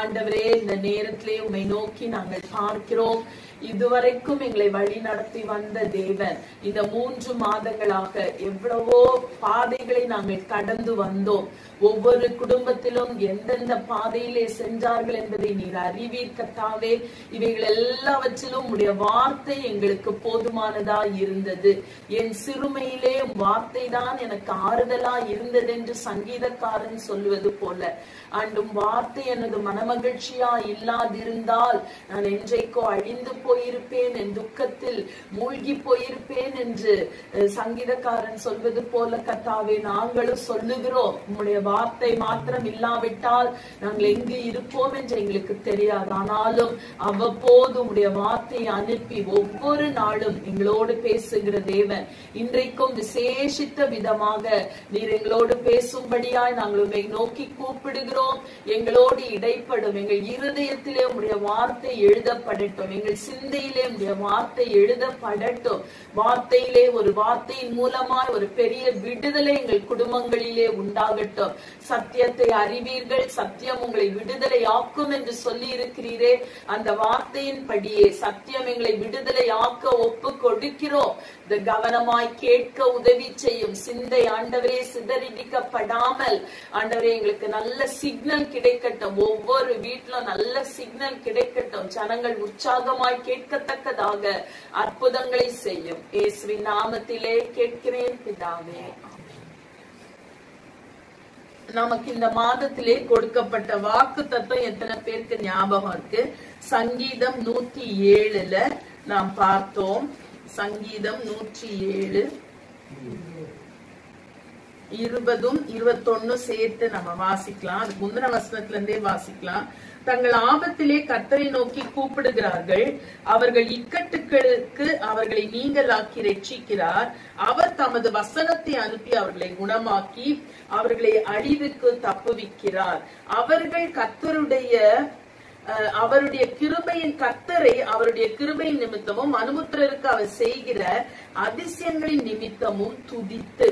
ஆண்டவரே, இந்த நேரத்திலே உம்மை நோக்கி நாங்கள் பார்க்கிறோம். இதுவரைக்கும் எங்களை வழி நடத்தி வந்த தேவன், இந்த 3 மாதங்களாக எவ்வளவோ பாதைகளை நாங்கள் கடந்து வந்தோம். ஒவ்வொரு குடும்பத்திலும் எந்தெந்த பாதையிலே சென்றார்கள் என்பதை நீர் அறிவீர் கர்த்தாவே. இவைகள் எல்லாவற்றிலும் உடைய வார்த்தை எங்களுக்கு போதுமானதா இருந்தது. என் சிறுமையிலே வார்த்தை தான் எனக்கு ஆறுதலா இருந்தது என்று சங்கீதக்காரன் சொல்லுவது போல, அண்டும் வார்த்தை எனது மனமகிழ்ச்சியா இல்லாதிருந்தால் நான் என்றைக்கோ அழிந்து போயிருப்பேன், என் துக்கத்தில் மூழ்கி போயிருப்பேன் என்று சங்கீதக்காரன் சொல்வது போல கர்த்தாவே, நாங்களும் சொல்லுகிறோம். உம்முடைய வார்த்தை மாத்திரம் இல்லாவிட்டால் நாங்கள் எங்கு இருப்போம் என்று எங்களுக்கு தெரியாது. ஆனாலும் அவ்வப்போது உம்முடைய வார்த்தையை அனுப்பி ஒவ்வொரு நாளும் எங்களோடு பேசுகிற தேவன், இன்றைக்கும் விசேஷித்த விதமாக நீர் எங்களோடு பேசும்படியாய் நாங்கள் உம்மை நோக்கி கூப்பிடுகிறோம். எங்களோடு இடைப்படும். எங்கள் இருதயத்திலே உம்முடைய வார்த்தை எழுதப்படட்டும். எங்கள் சிந்தையிலே உம்முடைய வார்த்தை எழுதப்படட்டும். வார்த்தையிலே, ஒரு வார்த்தையின் மூலமாய் ஒரு பெரிய விடுதலை எங்கள் குடும்பங்களிலே உண்டாகட்டும். சத்தியத்தை அறிவீர்கள், சத்தியம் உங்களை விடுதலை ஆக்கும் என்று சொல்லி இருக்கிறீரே. அந்த வார்த்தையின் படியே சத்தியம் எங்களை விடுதலை ஆக்க ஒப்பு கொடுக்கிறோம். இந்த கவனமாய் கேட்க உதவி செய்யும். சிந்தை ஆண்டவரே சிதறடிக்கப்படாமல் ஆண்டவரே எங்களுக்கு நல்ல சிக்னல் கிடைக்கட்டும். ஒவ்வொரு வீட்டிலும் நல்ல சிக்னல் கிடைக்கட்டும். ஜனங்கள் உற்சாகமாய் கேட்கத்தக்கதாக அற்புதங்களை செய்யும். இயேசுவின் நாமத்திலே கேட்கிறேன் பிதாவே. நமக்கு இந்த மாதத்திலே கொடுக்கப்பட்ட வாக்கு தத்துவம் எத்தனை பேருக்கு ஞாபகம் இருக்கு? சங்கீதம் 107ல நாம் பார்த்தோம். சங்கீதம் 107 20, 21 சேர்த்து நம்ம வாசிக்கலாம். அதுக்கு முந்தின வசனத்துல இருந்தே வாசிக்கலாம். தங்கள் ஆபத்திலே கர்த்தரை நோக்கி கூப்பிடுகிறார்கள். அவர்கள் இக்கட்டுகளுக்கு அவர்களை நீங்களாக்கி ரட்சிக்கிறார். அவர் தமது வசனத்தை அனுப்பி அவர்களை குணமாக்கி அவர்களை அழிவுக்கு தப்புவிக்கிறார். அவர்கள் அவருடைய கிருபையின் கர்த்தரை அவருடைய கிருபையின் நிமித்தமும் மனுபுத்திரருக்கு அவர் செய்கிற அதிசயங்களின் நிமித்தமும் துதித்து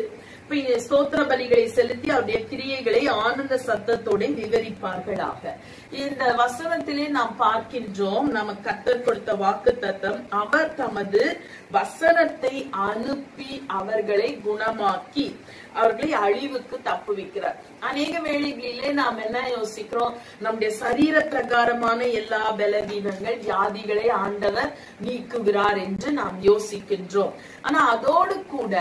ஸ்தோத்திர பலிகளை செலுத்தி அவருடைய கிரியைகளை ஆனந்த சத்தத்தோட விவரிப்பார்களாக. இந்த வசனத்திலே நாம் பார்க்கின்றோம், நமக்கு கர்த்தர் கொடுத்த வாக்கு தத்தம், அவர் தமது வசனத்தை அனுப்பி அவர்களை குணமாக்கி அவர்களை அழிவுக்கு தப்புவிக்கிறார். அநேக வேளைகளிலே நாம் என்ன யோசிக்கிறோம்? நம்முடைய சரீர பிரகாரமான எல்லா பலவீனங்கள், வியாதிகளை ஆண்டவர் நீக்குகிறார் என்று நாம் யோசிக்கின்றோம். ஆனா அதோடு கூட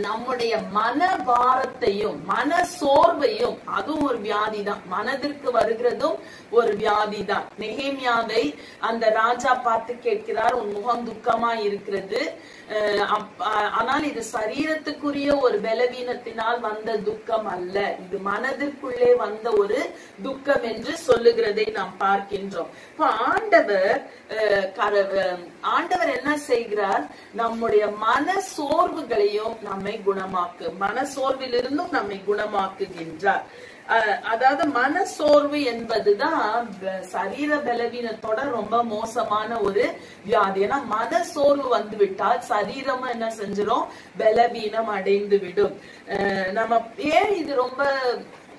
நம்முடைய மன பாரத்தையும் மன சோர்வையும், அதுவும் ஒரு வியாதிதான். மனதிற்கு வருகிறதும் ஒரு வியாதிதான். நெகேமியாவை அந்த ராஜா பார்த்து கேட்கிறார், உன் முகம் துக்கமா இருக்கிறது, ஆனால் இது சரீரத்துக்குரிய ஒரு பலவீனத்தினால் வந்த துக்கம் அல்ல, இது மனதிற்குள்ளே வந்த ஒரு துக்கம் என்று சொல்லுகிறதை நாம் பார்க்கின்றோம். இப்ப ஆண்டவர் என்ன செய்கிறார்? நம்முடைய மன சோர்வுகளையும் நம்மை குணமாக்கு, மன சோர்விலிருந்தும் நம்மை குணமாக்குகின்றார். அதாவது மன சோர்வு என்பதுதான் சரீர பலவீனத்தோட ரொம்ப மோசமான ஒரு வியாதி. ஏன்னா மன சோர்வு வந்து விட்டால் சரீரமும் என்ன செஞ்சிடும்? பலவீனம் அடைந்து விடும். நம்ம ஏன் இது ரொம்ப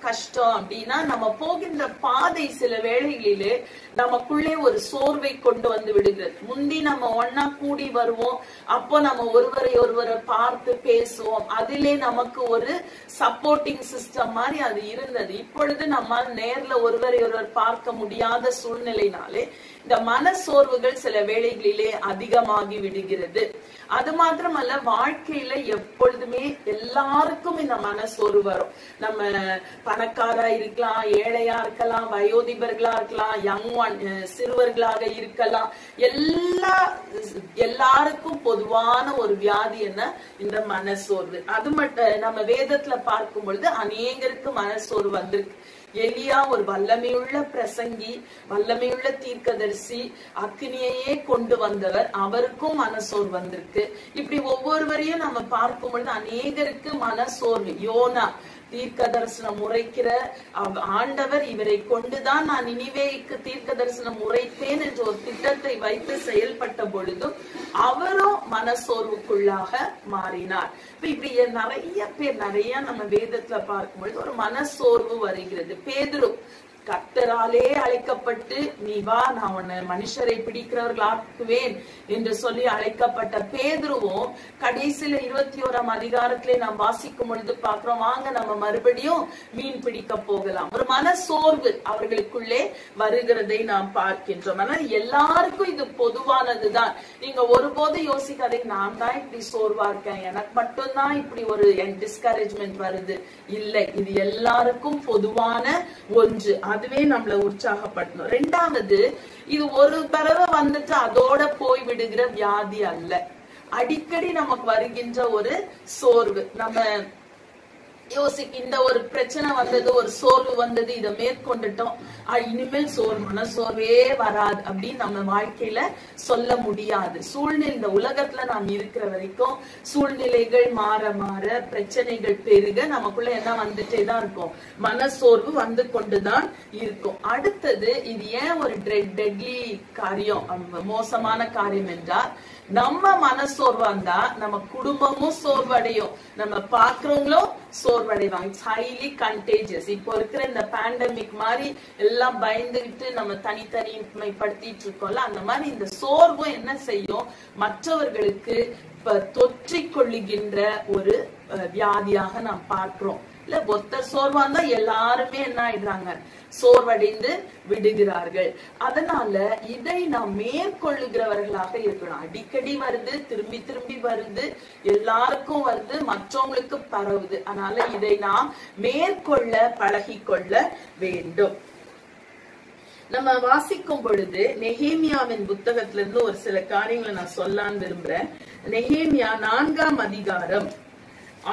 கஷ்டம் அப்படின்னா, நம்ம போகின்ற பாதை சில வேளைகளிலே நமக்குள்ளே ஒரு சோர்வை கொண்டு வந்து விடுகிறது. முந்தி நம்ம ஒன்னா கூடி வருவோம், அப்போ நம்ம ஒருவரை பார்த்து பேசுவோம், அதிலே நமக்கு ஒரு சப்போர்ட்டிங் சிஸ்டம் மாதிரி அது இருந்தது. இப்பொழுது நம்ம நேர்ல ஒருவர் பார்க்க முடியாத சூழ்நிலைனாலே இந்த மன சோர்வுகள் சில வேளைகளிலே அதிகமாகி விடுகிறது. அது மாத்திரமல்ல, வாழ்க்கையில எப்பொழுதுமே எல்லாருக்கும் இந்த மன சோர்வு வரும். நம்ம பணக்காரா இருக்கலாம், ஏழையா இருக்கலாம், வயோதிபர்களா இருக்கலாம், சிறுவர்களாக இருக்கலாம், எல்லாருக்கும் பொதுவான ஒரு வியாதி என்ன? இந்த மனசோர்வு. அது மட்டும் நம்ம வேதத்துல பார்க்கும் பொழுது அநேகருக்கு மனசோர்வு வந்திருக்கு. எலியா ஒரு வல்லமையுள்ள பிரசங்கி, வல்லமையுள்ள தீர்க்கதரிசி, அக்னியையே கொண்டு வந்தவர், அவருக்கும் மனசோர்வு வந்திருக்கு. இப்படி ஒவ்வொருவரையும் நம்ம பார்க்கும் பொழுது அநேகருக்கு மனசோர்வு. யோனா தீர்க்க தரிசனம் உரைக்கிற ஆண்டவர், இவரை கொண்டுதான் நான் நினிவேக்கு தீர்க்க தரிசனம் உரைப்பேன் என்ற ஒரு திட்டத்தை வைத்து செயல்பட்ட பொழுதும் அவரும் மனசோர்வுக்குள்ளாக மாறினார். இப்படி நிறைய நம்ம வேதத்துல பார்க்கும் பொழுது ஒரு மனசோர்வு வருகிறது. பேதுரு கர்த்தராலே அழைக்கப்பட்டு, நீ வா, நான் உன்னை மனுஷரை பிடிக்கிறவர்களாக்குவேன் என்று சொல்லி அழைக்கப்பட்ட பேதுருவும் கடைசியில 21ஆம் அதிகாரத்திலே நாம் வாசிக்கும் பொழுது பார்க்கிறோம், வாங்க நம்ம மறுபடியும் மீன் பிடிக்க போகலாம். ஒரு மனசோர்வு அவர்களுக்குள்ளே வருகிறதை நாம் பார்க்கின்றோம். ஆனால் எல்லாருக்கும் இது பொதுவானதுதான். நீங்க ஒருபோது யோசிக்காதீங்க, நான் தான் இப்படி சோர்வா இருக்கேன், எனக்கு மட்டும்தான் இப்படி ஒரு டிஸ்கரேஜ்மெண்ட் வருது. இல்லை, இது எல்லாருக்கும் பொதுவான ஒன்று. அதுவே நம்மளை உற்சாகப்படுத்தணும். ரெண்டாவது, இது ஒரு தடவை வந்துட்டு அதோட போய் விடுகிற வியாதி அல்ல. அடிக்கடி நமக்கு வருகின்ற ஒரு சோர்வு. நம்ம இந்த ஒரு பிரச்சனை வந்தது, ஒரு சோர்வு வந்தது, இதை மேற்கொண்டுட்டோம், இனிமேல் மனசோர்வே வராது அப்படின்னு நம்ம வாழ்க்கையில சொல்ல முடியாது. சூழ்நிலை, இந்த உலகத்துல நாம் இருக்கிற வரைக்கும் சூழ்நிலைகள் மாற மாற, பிரச்சனைகள் பெருக, நமக்குள்ள என்ன வந்துட்டேதான் இருக்கும்? மனசோர்வு வந்து கொண்டுதான் இருக்கும். அடுத்தது, இது ஏன் ஒரு டெட்லி காரியம், மோசமான காரியம் என்றால், நம்ம மனசோர்வா இருந்தா நம்ம குடும்பமும் சோர்வடையும், நம்ம பாக்குறவங்களும் சோர்வடைவாங்க. It's highly contagious. இப்போ இருக்கிற இந்த பேண்டமிக் மாதிரி எல்லாம் பயந்துகிட்டு நம்ம தனித்தனிமைப்படுத்திட்டு இருக்கோம்ல, அந்த மாதிரி இந்த சோர்வும் என்ன செய்யும்? மற்றவர்களுக்கு தொற்றிக் கொள்ளுகின்ற ஒரு வியாதியாக நாம் பார்க்கிறோம். இல்ல, ஒருத்தர் சோர்வா இருந்தா எல்லாருமே என்ன ஆயிடுறாங்க? சோர்வடைந்து விடுகிறார்கள். அதனால இதை நாம் மேற்கொள்ளுகிறவர்களாக இருக்கணும். அடிக்கடி வருது, திரும்பி திரும்பி வருது, எல்லாருக்கும் வருது, மற்றவங்களுக்கு பரவுது. அதனால இதை நாம் மேற்கொள்ள பழகிக்கொள்ள வேண்டும். நம்ம வாசிக்கும் பொழுது நெகேமியாவின் புத்தகத்துல இருந்து ஒரு சில காரியங்களை நான் சொல்லலான்னு விரும்புறேன். நெகேமியா 4ஆம் அதிகாரம்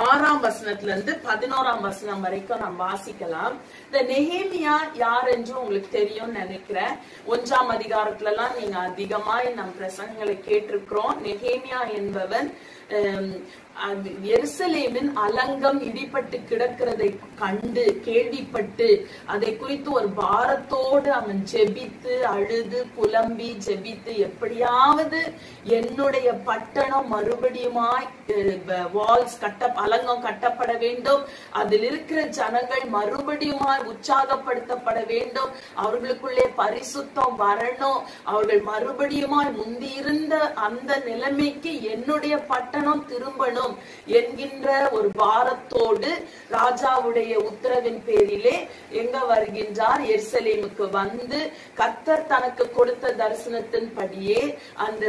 6ஆம் வசனத்துல இருந்து 11ஆம் வசனம் வரைக்கும் நாம் வாசிக்கலாம். இந்த நெகேமியா யார் என்று உங்களுக்கு தெரியும் நினைக்கிறேன். 1ஆம் அதிகாரத்துல எல்லாம் நீங்க அதிகமாய் நம் பிரசங்களை கேட்டிருக்கிறோம். நெகேமியா என்பவன் எருசலேமின் அலங்கம் இடிபட்டு கிடக்கிறதை கண்டு கேள்விப்பட்டு அதை குறித்து ஒரு பாரத்தோடு அவன் ஜெபித்து அழுது புலம்பி ஜெபித்து, எப்படியாவது என்னுடைய பட்டணம் மறுபடியுமாய் வால்ஸ் அலங்கம் கட்டப்பட வேண்டும், அதில் இருக்கிற ஜனங்கள் மறுபடியுமாய் உற்சாகப்படுத்தப்பட வேண்டும், அவர்களுக்குள்ளே பரிசுத்தம் வரணும், அவர்கள் மறுபடியுமாய் முந்தியிருந்த அந்த நிலைமைக்கு என்னுடைய பட்டணம் திரும்பணும் என்கின்ற ஒரு பாரத்தோடு ராஜாவுடைய உத்தரவின் பேரிலே எங்க வருகின்றார்? எருசலேமுக்கு வந்து கர்த்தர் தனக்கு கொடுத்த தரிசனத்தின் படியே அந்த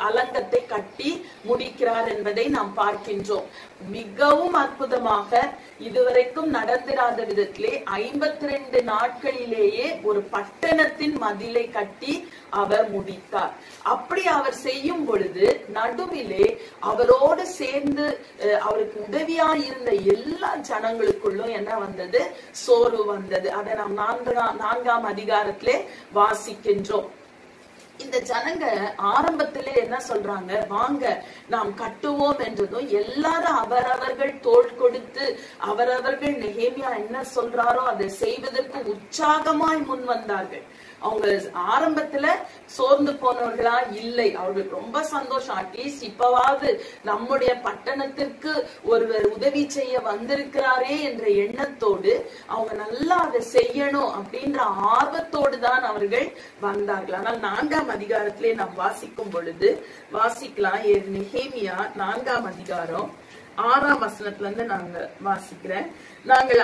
அலங்கத்தை கட்டி முடிக்கிறார் என்பதை நாம் பார்க்கின்றோம். மிகவும் அற்புதமாக இதுவரைக்கும் நடந்திராத விதத்திலே 52 நாட்களிலேயே ஒரு பட்டணத்தின் மதிலை கட்டி அவர் முடித்தார். அப்படி அவர் செய்யும் பொழுது நடுவிலே அவரோடு சேர்ந்து அவருக்கு உதவியா இருந்த எல்லா ஜனங்களுக்குள்ளும் என்ன வந்தது? சோர்வு வந்தது. அதை நாம் 4ஆம் அதிகாரத்திலே வாசிக்கின்றோம். இந்த ஜனங்க ஆரம்பத்திலே என்ன சொல்றாங்க, வாங்க நாம் கட்டுவோம் என்றதும் எல்லாரும் அவரவர்கள் தோள் கொடுத்து அவரவர்கள் நெகேமியா என்ன சொல்றாரோ அதை செய்வதற்கு உற்சாகமாய் முன் வந்தார்கள். அவங்க ஆரம்பத்துல சோர்ந்து போனவர்களா இல்லை, அவர்களுக்கு ரொம்ப சந்தோஷம். அட்லீஸ்ட் இப்பவாவது நம்முடைய பட்டணத்திற்கு ஒருவர் உதவி செய்ய வந்திருக்கிறாரே என்ற எண்ணத்தோடு அவங்க நல்லா அதை செய்யணும் அப்படின்ற ஆர்வத்தோடு தான் அவர்கள் வந்தார்கள். ஆனால் 4ஆம் அதிகாரத்திலே நாம் வாசிக்கும் பொழுது வாசிக்கலாம். நெகேமியா 4ஆம் அதிகாரம் 6ஆம் வசனத்துல இருந்து நாங்க வாசிக்கிறேன். நாங்கள்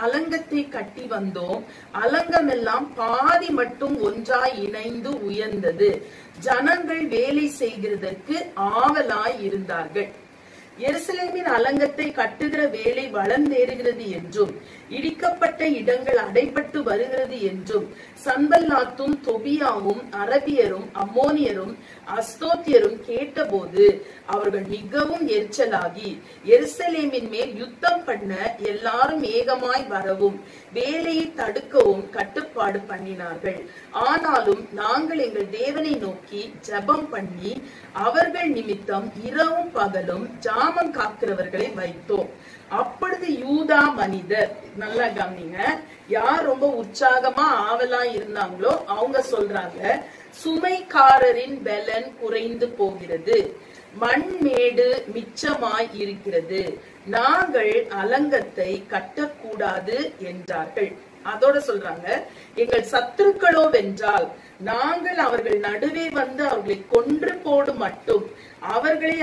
அலங்கத்தை கட்டி வந்தோம், அலங்கம் எல்லாம் பாதி மட்டும் ஒன்றாய் இணைந்து உயர்ந்தது, ஜனங்கள் வேலை செய்கிறதற்கு ஆவலாய் இருந்தார்கள். எருசலேமின் அலங்கத்தை கட்டுகிற வேலை வளர்ந்தேறுகிறது என்றும் இடிக்கப்பட்ட இடங்கள் அடைபட்டு வருகிறது என்றும் சன்பல்லாத்தும் தொபியாவும் அரபியரும் அம்மோனியரும் அஸ்தோத்தியரும் கேட்டபோது அவர்கள் மிகவும் எரிச்சலாகி எருசலேமின் மேல் யுத்தம் பண்ண எல்லாரும் ஏகமாய் வரவும் வேலையை தடுக்கவும் கட்டுப்பாடு பண்ணினார்கள். ஆனாலும் நாங்கள் எங்கள் தேவனை நோக்கி ஜெபம் பண்ணி அவர்கள் நிமித்தம் இரவும் பகலும் ஜாமம் காக்கிறவர்களை வைத்தோம். அப்பொழுது யூதா மனிதர், நல்லா கவனிங்க, யார் ரொம்ப உற்சாகமா ஆவலா இருந்தாங்களோ அவங்க சொல்றாங்க, சுமைக்காரரின் பலன் குறைந்து போகிறது, மண்மேடு மிச்சமாய் இருக்கிறது, நாங்கள் அலங்கத்தை கட்டக்கூடாது என்றார்கள். அதோட சொல்றாங்க, எங்கள் சத்துருக்களோ வென்றால் நாங்கள் அவர்கள் நடுவே வந்து அவர்களை கொன்று போடு மட்டும் அவர்கள்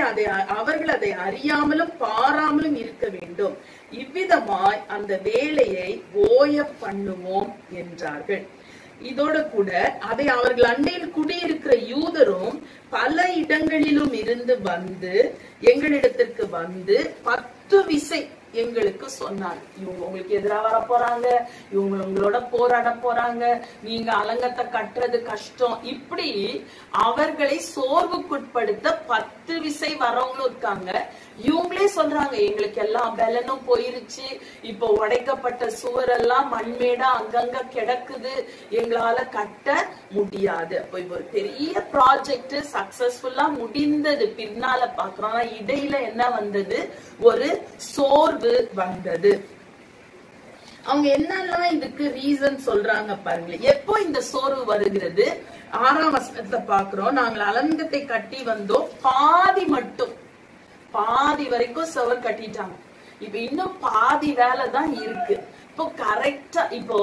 அதை அறியாமலும் பாராமலும் இருக்க வேண்டும், இவ்விதமாய் அந்த வேலையை ஓய பண்ணுவோம் என்றார்கள். இதோட கூட அதை அவர்கள் அண்டையில் குடியிருக்கிற யூதரும் பல இடங்களிலும் இருந்து வந்து எங்களிடத்திற்கு வந்து 10 விசை எங்களுக்கு சொன்னாங்க, இவங்க உங்களுக்கு எதிராக வர போறாங்க, இவங்க உங்களோட போராட போறாங்க, நீங்க அலங்கத்தை கட்டுறது கஷ்டம், இப்படி அவர்களை சோர்வுக்குட்படுத்த 10 விசை வரவங்களும் இருக்காங்க. இவங்களே சொல்றாங்க, எங்களுக்கு எல்லாம் பலனும் போயிருச்சு, இப்ப உடைக்கப்பட்ட சுவரெல்லாம் மண்மேடா அங்கங்க கிடக்குது, எங்களால கட்ட முடியாது. அப்ப இப்ப ஒரு பெரிய ப்ராஜெக்ட் சக்சஸ்ஃபுல்லா முடிந்தது பின்னால பாக்குறோம். ஆனா இடையில என்ன வந்தது, ஒரு சோர்வு வந்தது. அவங்க என்னெல்லாம் இதுக்கு ரீசன் சொல்றாங்க பாருங்களேன். எப்போ இந்த சோர்வு வருகிறது, 6ஆம் வசனத்தை பாக்குறோம். நாங்கள் அலங்கத்தை கட்டி வந்தோம், பாதி வரைக்கும் சுவர் கட்டிட்டாங்க, இப்ப இன்னும் பாதி வேலை தான் இருக்கு. இப்போ கரெக்டா இப்போ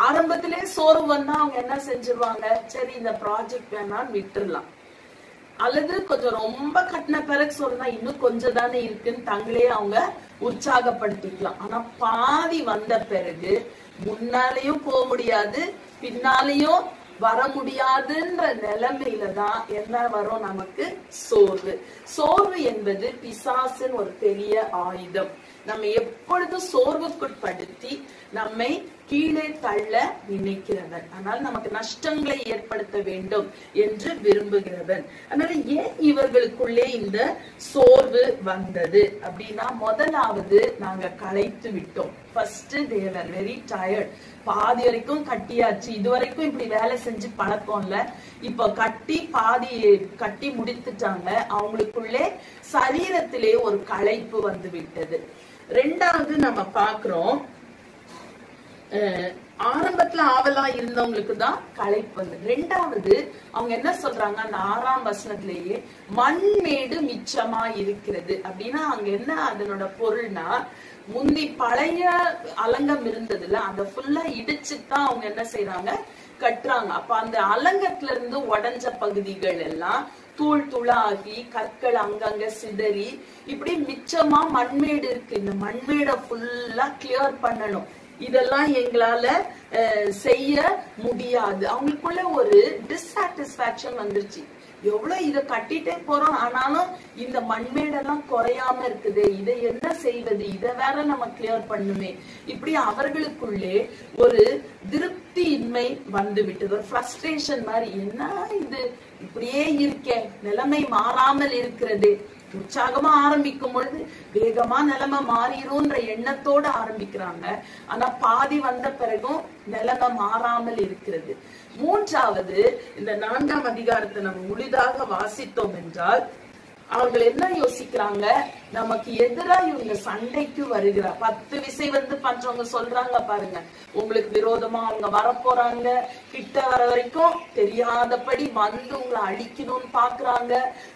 ஆரம்பத்திலே சோர்வு வந்தா அவங்க என்ன செஞ்சிருவாங்க, சரி இந்த ப்ராஜெக்ட் வேணான்னு விட்டுறலாம், அல்லது கொஞ்சம் ரொம்ப கட்டின பிறகு சொல்றா இன்னும் கொஞ்சம் தானே இருக்குன்னு தங்களே அவங்க உற்சாகப்படுத்திக்கலாம். ஆனா பாதி வந்த பிறகு முன்னாலேயும் போக முடியாது, பின்னாலேயும் வர முடியாதுன்ற நிலைமையில தான் என்ன வரும், நமக்கு சோர்வு என்பது பிசாசின் ஒரு பெரிய ஆயுதம். நம்ம எப்பொழுதும் சோர்வுக்குட்படுத்தி நம்மை கீழே தள்ள நினைக்கிறவன், ஆனால் நமக்கு நஷ்டங்களை ஏற்படுத்த வேண்டும் என்று விரும்புகிறவன். அதனால ஏன் இவர்களுக்குள்ளே இந்த சோர்வு வந்தது அப்படின்னா, முதலாவது நாங்க களைத்து விட்டோம். First they were very tired. பாதி வரைக்கும் கட்டியாச்சு, இதுவரைக்கும் இப்படி வேலை செஞ்சு பழக்கம் இல்ல, இப்ப கட்டி முடித்துட்டாங்க. அவங்களுக்குள்ளே சரீரத்திலே ஒரு களைப்பு வந்து விட்டது. ரெண்டாவது நம்ம பாக்குறோம், ஆரம்பத்துல ஆவலா இருந்தவங்களுக்கு தான் களைப்பு வந்து. ரெண்டாவது அவங்க என்ன சொல்றாங்க, அந்த 6ஆம் வசனத்திலேயே மண்மேடு மிச்சமா இருக்கிறது அப்படின்னா அங்க என்ன அதனோட பொருள்னா, முந்தி பழைய அலங்கம் இருந்ததுல அந்த ஃபுல்லா இடிச்சுதான் அவங்க என்ன செய்யறாங்க, கட்டுறாங்க. அப்ப அந்த அலங்கத்துல இருந்து உடைஞ்ச பகுதிகள் எல்லாம் தூளாகி கற்கள் அங்கங்க சிதறி இப்படி மிச்சமா மண்மேடு இருக்கு. இந்த மண்மேடை ஃபுல்லா கிளியர் பண்ணணும், இதெல்லாம் எங்களால செய்ய முடியாது. அவங்களுக்குள்ள ஒரு டிஸ்சாட்டிஸ்பாக்சன் வந்துருச்சு. எவ்வளவு இதை கட்டிட்டே போறோம், ஆனாலும் இந்த மண்மேடெல்லாம் குறையாம இருக்குது, இதை என்ன செய்வது, இதை வேற நம்ம கிளியர் பண்ணுமே. இப்படி அவர்களுக்குள்ளே ஒரு திருப்தியின்மை வந்து விட்டது, ஒரு ஃப்ரஸ்ட்ரேஷன் மாதிரி. என்ன இது இப்படியே இருக்கே, நிலைமை மாறாமல் இருக்கிறது, உற்சாகமா ஆரம்பிக்கும் பொழுது வேகமா நிலைமை மாறிடும்ன்ற எண்ணத்தோட ஆரம்பிக்கிறாங்க. ஆனா பாதி வந்த பிறகும் நிலைமை மாறாமல் இருக்கிறது. மூன்றாவது, இந்த 4ஆம் அதிகாரத்தை நம்ம முழுதாக வாசித்தோம் என்றால் அவர்கள் என்ன யோசிக்கிறாங்க, நமக்கு எதிரா இவங்க சண்டைக்கு வருகிறார். 10 விசை வந்து பண்றவங்க சொல்றாங்க பாருங்க, உங்களுக்கு விரோதமா அவங்க வரப்போறாங்க, கிட்ட வர வரைக்கும் தெரியாதபடி வந்து உங்களை அடிக்கணும்னு பாக்குறாங்க.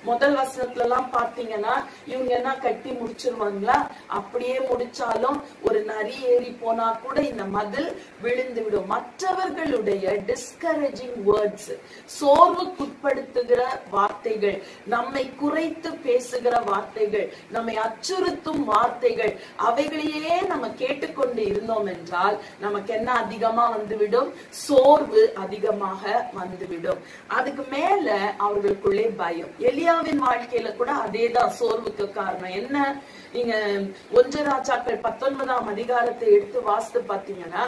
முதல் வசனத்துல எல்லாம் பாத்தீங்கன்னா இவங்க என்ன கட்டி முடிச்சிருவாங்களா, அப்படியே முடிச்சாலும் ஒரு நரி ஏறி போனா கூட இந்த மதில் விழுந்து விடும். மற்றவர்களுடைய டிஸ்கரேஜிங் வேர்ட்ஸ், சோர்வுக்குட்படுத்துகிற வார்த்தைகள், நம்மை குறைத்து பேசுகிற வார்த்தைகள், நம்மை அச்சுறுத்தும் வார்த்தைகள், அவைகளையே நம்ம கேட்டுக்கொண்டு இருந்தோம் என்றால் நமக்கு என்ன அதிகமா வந்துவிடும், சோர்வு அதிகமாக வந்துவிடும். அதுக்கு மேல அவர்களுக்குள்ளே பயம். எலியாவின் வாழ்க்கையில கூட அதேதான் சோர்வுக்கு காரணம். என்ன, நீங்க 1 ராஜாக்கள் 19ஆம் அதிகாரத்தை எடுத்து வாசித்து பாத்தீங்கன்னா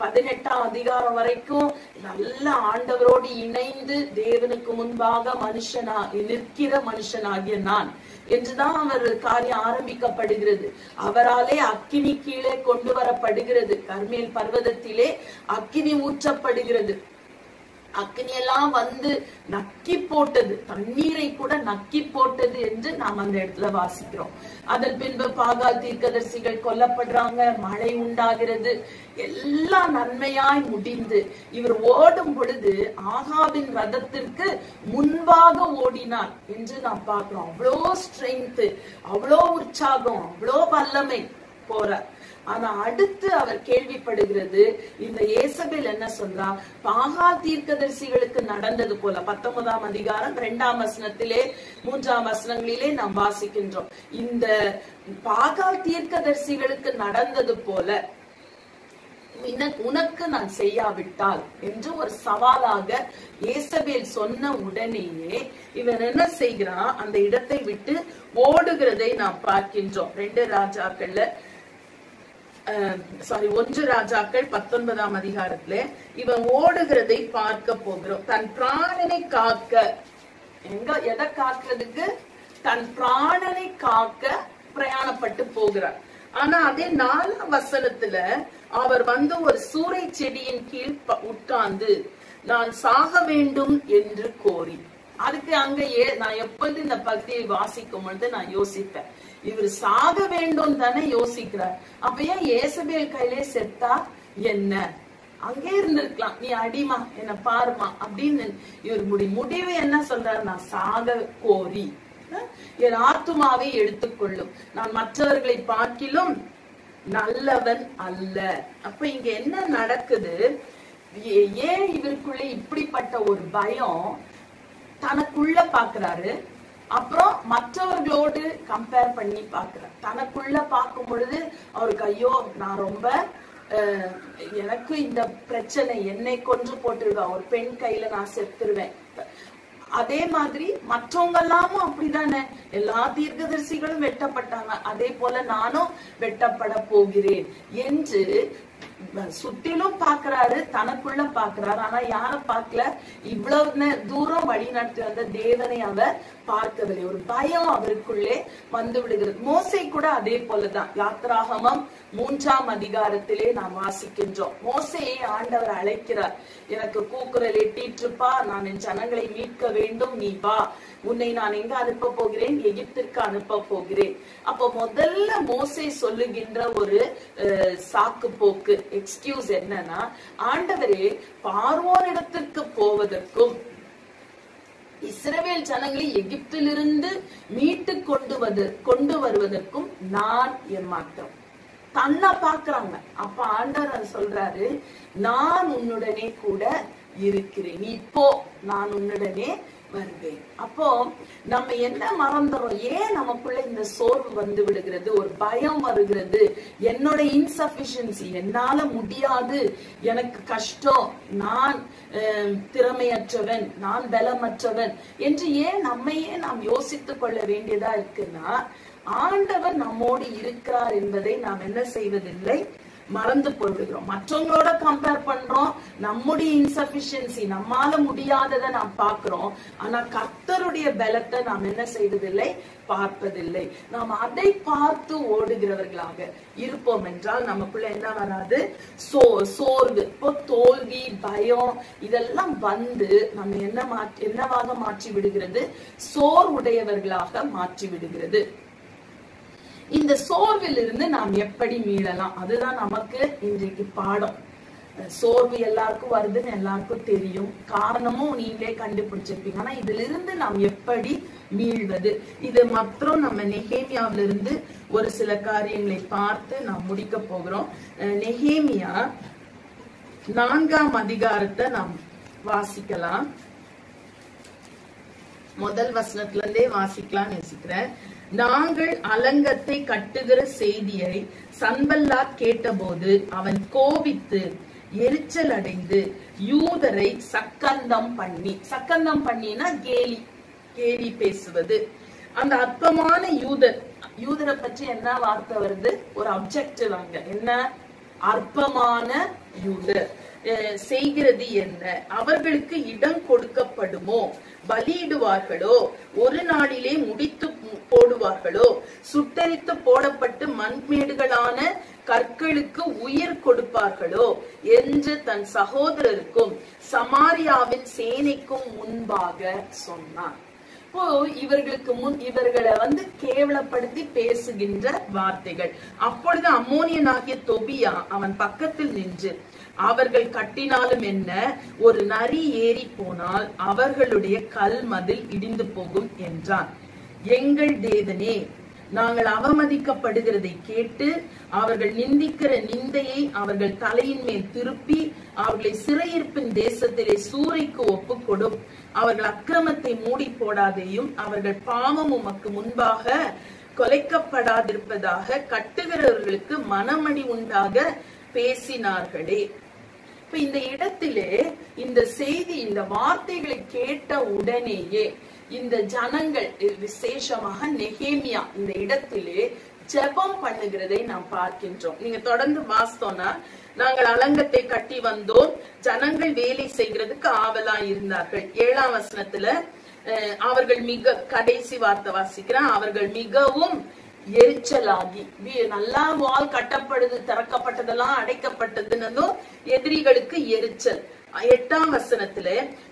18ஆம் அதிகாரம் வரைக்கும் நல்ல ஆண்டவரோடு இணைந்து தேவனுக்கு முன்பாக நிற்கிற மனுஷனாகிய நான் என்றுதான் அவர் காரியம் ஆரம்பிக்கப்படுகிறது. அவராலே அக்கினி கீழே கொண்டு வரப்படுகிறது. கர்மேல் பர்வதத்திலே அக்கினி ஊற்றப்படுகிறது. அக்கினி எல்லாம் வந்து நக்கி போட்டது, தண்ணீரை கூட நக்கி போட்டது என்று நாம் அந்த இடத்துல வாசிக்கிறோம். அதன் பின்பு பாகால் தீர்க்கதரிசிகள் கொல்லப்படுறாங்க, மழை உண்டாகிறது, எல்லாம் நன்மையாய் முடிந்து இவர் ஓடும் பொழுது ஆகாபின் ரதத்திற்கு முன்பாக ஓடினார் என்று நாம் பார்க்கிறோம். அவ்வளோ ஸ்ட்ரென்த், அவ்வளோ உற்சாகம், அவ்வளோ வல்லமை போறார். ஆனா அடுத்து அவர் கேள்விப்படுகிறது, இந்த ஏசபேல் என்ன சொல்றா, பாகால் தீர்க்கதரிசிகளுக்கு நடந்தது போல 19ஆம் அதிகாரம் 2ஆம் வசனத்திலே 3ஆம் வசனங்களிலே நாம் வாசிக்கின்றோம். இந்த பாகால் தீர்க்கதரிசிகளுக்கு நடந்தது போல உனக்கு நான் செய்யாவிட்டால் என்று ஒரு சவாலாக ஏசபேல் சொன்ன உடனேயே இவன் என்ன செய்கிறான், அந்த இடத்தை விட்டு ஓடுகிறதை நாம் பார்க்கின்றோம். 1 ராஜாக்கள் 19ஆம் அதிகாரத்துல இவன் ஓடுகிறதை பார்க்க போகிறோம். தன் பிராணனை காக்க, எதை காக்கிறதுக்கு, தன் பிராணனை காக்க பிரயாணப்பட்டு போகிறார். ஆனா அதே 4ஆம் வசனத்துல அவர் வந்து ஒரு சூறை செடியின் கீழ் உட்கார்ந்து நான் சாக வேண்டும் என்று கோரி, அதுக்கு அங்க நான் எப்போது இந்த பகுதியை வாசிக்கும் பொழுது நான் யோசிப்பேன், இவர் சாக வேண்டும் தானே யோசிக்கிறார். அப்ப ஏன் ஏசபேல் கையிலே செத்தா என்ன, அங்கே இருந்திருக்கலாம், நீ அடிமா என்ன பாருமா அப்படின்னு. இவர் முடிவு என்ன சொல்றாரு, நான் சாக கோரி என் ஆத்துமாவை எடுத்துக்கொள்ளும், நான் மற்றவர்களை பார்க்கிலும் நல்லவன் அல்ல. அப்ப இங்க என்ன நடக்குது, ஏன் இவருக்குள்ள இப்படிப்பட்ட ஒரு பயம், தனக்குள்ள பாக்குறாரு, அப்புறம் மற்றவர்களோடு கம்பேர் பண்ணி பாக்குறாரு. தனக்குள்ள பார்க்கும் பொழுது அவருக்கு ஐயோ நான் ரொம்ப எனக்கு இந்த பிரச்சனை, என்னை கொன்று போட்டுருவேன், ஒரு பெண் கையில நான் செத்துருவேன். அதே மாதிரி மற்றவங்க எல்லாமும் அப்படிதானே, எல்லா தீர்க்கதரிசிகளும் வெட்டப்பட்டாங்க, அதே போல நானும் வெட்டப்பட போகிறேன் என்று சுற்றிலும் பாக்குறாரு, தனக்குள்ள பாக்குறாரு. ஆனா யார பார்க்கல, இவ்வளவு தூரம் வழி நடத்தி வந்த தேவனை அவர் பார்க்கவில்லை. ஒரு பயம் அவருக்குள்ளே வந்து விடுகிறது. மோசே கூட அதே போலதான். யாத்திராகமம் 3ஆம் அதிகாரத்திலே நாம் வாசிக்கின்றோம். மோசேயை ஆண்டவர் அழைக்கிறார், எனக்கு கூக்குரல் எட்டிட்டுப்பா, நான் என் ஜனங்களை மீட்க வேண்டும், நீ வா, உன்னை நான் எங்க அனுப்ப போகிறேன், எகிப்திற்கு அனுப்ப போகிறேன். அப்போ முதல்ல மோசே சொல்லுகின்ற ஒரு சாக்கு போக்கு, எக்ஸ்கியூஸ் என்னன்னா, ஆண்டவரே பார்வோனிடத்திற்கு போவதற்கும் இஸ்ரவேல் ஜனங்களை எகிப்திலிருந்து மீட்டு கொண்டு வருவதற்கும் நான் எம்மாத்திரம். தன்னை பாக்குறாங்க. அப்ப ஆண்டவர் சொல்றாரு, நான் உன்னுடனே கூட இருக்கிறேன், இப்போ நான் உன்னுடனே வருவேன். அப்போ நம்ம என்ன மறந்துறோம், ஏன் நமக்குள்ள இந்த சோர்வு வந்து விடுகிறது, ஒரு பயம் வருகிறது, என்னோட இன்சஃபிஷியன்சி, என்னால முடியாது, எனக்கு கஷ்டம், நான் திறமையற்றவன், நான் பலமற்றவன் என்று ஏன் நம்மையே நாம் யோசித்துக் கொள்ள வேண்டியதா இருக்குன்னா, ஆண்டவர் நம்மோடு இருக்கிறார் என்பதை நாம் என்ன செய்வதில்லை, மறந்து போயிடுகிறோம். மற்றவங்களோட கம்பேர் பண்றோம், நம்முடைய இன்சபிஷியன்சி, நம்மால முடியாததை நாம் பார்க்கிறோம். ஆனா கர்த்தருடைய பலத்தை நாம் என்ன செய்வதில்லை, பார்ப்பதில்லை. நாம் அதை பார்த்து ஓடுகிறவர்களாக இருப்போம் என்றால் நமக்குள்ள என்ன வராது, சோர்வு, இப்போ தோல்வி, பயம் இதெல்லாம் வந்து நம்ம என்னவாக மாற்றி விடுகிறது, சோர்வுடையவர்களாக மாற்றி விடுகிறது. இந்த சோர்வில் இருந்து நாம் எப்படி மீளலாம், அதுதான் நமக்கு இன்றைக்கு பாடம். சோர்வு எல்லாருக்கும் வருதுன்னு எல்லாருக்கும் தெரியும், காரணமும் நீங்களே கண்டுபிடிச்சிருப்பீங்க. ஆனா இதுல இருந்து நாம் எப்படி மீள்வது, இது மாத்திரம் நம்ம நெகேமியாவில இருந்து ஒரு சில காரியங்களை பார்த்து நாம் முடிக்க போகிறோம். நெகேமியா 4ஆம் அதிகாரத்தை நாம் வாசிக்கலாம். முதல் வசனத்துல இருந்தே வாசிக்கலாம் நேசிக்கிறேன். நாங்கள் அலங்கத்தை கட்டுகிற செய்தியை சன்பல்லாத் கேட்டபோது அவன் கோபித்து எரிச்சல் அடைந்து யூதரை சக்கந்தம் பண்ணினா கேலி பேசுவது. அந்த அற்பமான யூதரை பற்றி என்ன வார்த்தை வருது, ஒரு அப்ஜெக்டிவ் அங்க என்ன, அற்பமான யூதர் செய்கிறது என்ன, அவர்களுக்கு இடம் கொடுக்கப்படுமோ, பலியிடுவார்களோ, ஒரு நாளிலே முடித்து போடுவார்களோ, சுட்டரித்து போடப்பட்டு மண்மேடுகளான கற்களுக்கு உயிர் கொடுப்பார்களோ என்று தன் சகோதரருக்கும் சமாரியாவின் சேனைக்கும் முன்பாக சொன்னான். இப்போ இவர்களை கேவலப்படுத்தி பேசுகின்ற வார்த்தைகள். அப்பொழுது அம்மோனியனாகிய தொபியா அவன் பக்கத்தில் நின்று, அவர்கள் கட்டினாலும் என்ன, ஒரு நரி ஏறி போனால் அவர்களுடைய கல் மதில் இடிந்து போகும் என்றான். எங்கள் தேவனே, நாங்கள் அவமதிக்கப்படுகிறதை கேட்டு அவர்கள் நிந்திக்கிற நிந்தையை அவர்கள் தலையின் மேல் திருப்பி அவர்களை சிறையிருப்பின் தேசத்திலே சூறைக்கு ஒப்புக்கொடும். அவர்கள் அக்கிரமத்தை மூடி போடாதேயும் அவர்கள் பாவம் உமக்கு முன்பாக கொலைக்கப்படாதிருப்பதாக கட்டுகிறவர்களுக்கு மனமடி உண்டாக பேசினார்களே. இப்ப இந்த இடத்திலே இந்த செய்தி, இந்த வார்த்தைகளை கேட்ட உடனேயே இந்த ஜனங்கள், விசேஷமாக நெகேமியா இந்த இடத்திலே ஜெபம் பண்ணுகிறதை நாம் பார்க்கின்றோம். நீங்க தொடர்ந்து வாசித்தோம்னா, நாங்கள் அலங்கத்தை கட்டி வந்தோம், ஜனங்கள் வேலை செய்கிறதுக்கு ஆவலா இருந்தார்கள். 7ஆம் வசனத்துல அவர்கள் கடைசி வார்த்தை வாசிக்கிறேன், அவர்கள் மிகவும் எரிச்சலாகி, நல்லா வால் கட்டப்படுது, திறக்கப்பட்டதெல்லாம் அடைக்கப்பட்டதுன்னு எதிரிகளுக்கு எரிச்சல். 8ஆம் வசனத்துல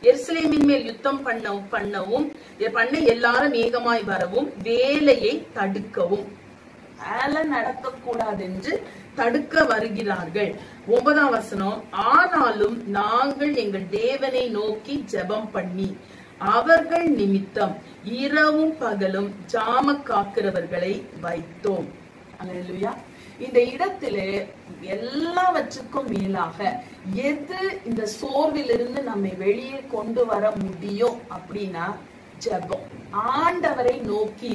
எருசலேமின் மேல் யுத்தம் பண்ண எல்லாரும் ஏகமாய் வரவும் வேலையை தடுக்கவும், வேலை நடக்கக்கூடாது என்று தடுக்க வருகிறார்கள். 9ஆம் வசனம், ஆனாலும் நாங்கள் எங்கள் தேவனை நோக்கி ஜெபம் பண்ணி அவர்கள் நிமித்தம் இரவும் பகலும் ஜாம காக்கிறவர்களை வைத்தோம். அல்லேலூயா. இந்த இடத்திலே எல்லாவற்றுக்கும் மேலாக எது இந்த சோர்விலிருந்து நம்மை வெளியே கொண்டு வர முடியும் அப்படின்னா ஜெபம். ஆண்டவரை நோக்கி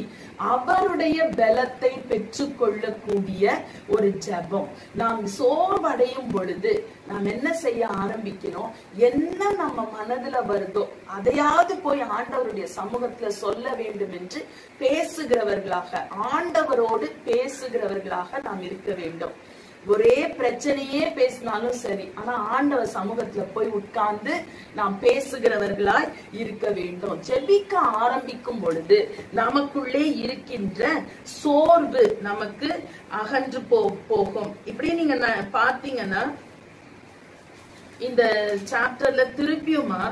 அவருடைய பலத்தை பெற்றுக் கொள்ளக்கூடிய ஒரு ஜெபம். நாம் சோர்வடையும் பொழுது நாம் என்ன செய்ய ஆரம்பிக்கணும், என்ன நம்ம மனதுல வருதோ அதையாவது போய் ஆண்டவருடைய சமூகத்துல சொல்ல வேண்டும் என்று பேசுகிறவர்களாக, ஆண்டவரோடு பேசுகிறவர்களாக நாம் இருக்க வேண்டும். ஒரே பிரச்சனையே பேசினாலும் சரி, ஆனா ஆண்டவர் சமூகத்துல போய் உட்கார்ந்து நாம் பேசுகிறவர்களாய் இருக்க வேண்டும். ஜெபிக்க ஆரம்பிக்கும் பொழுது நமக்குள்ளே இருக்கின்ற சோர்வு நமக்கு அகன்று போகும். இப்படி நீங்க பாத்தீங்கன்னா இந்த சாப்டர்ல திருப்பியுமா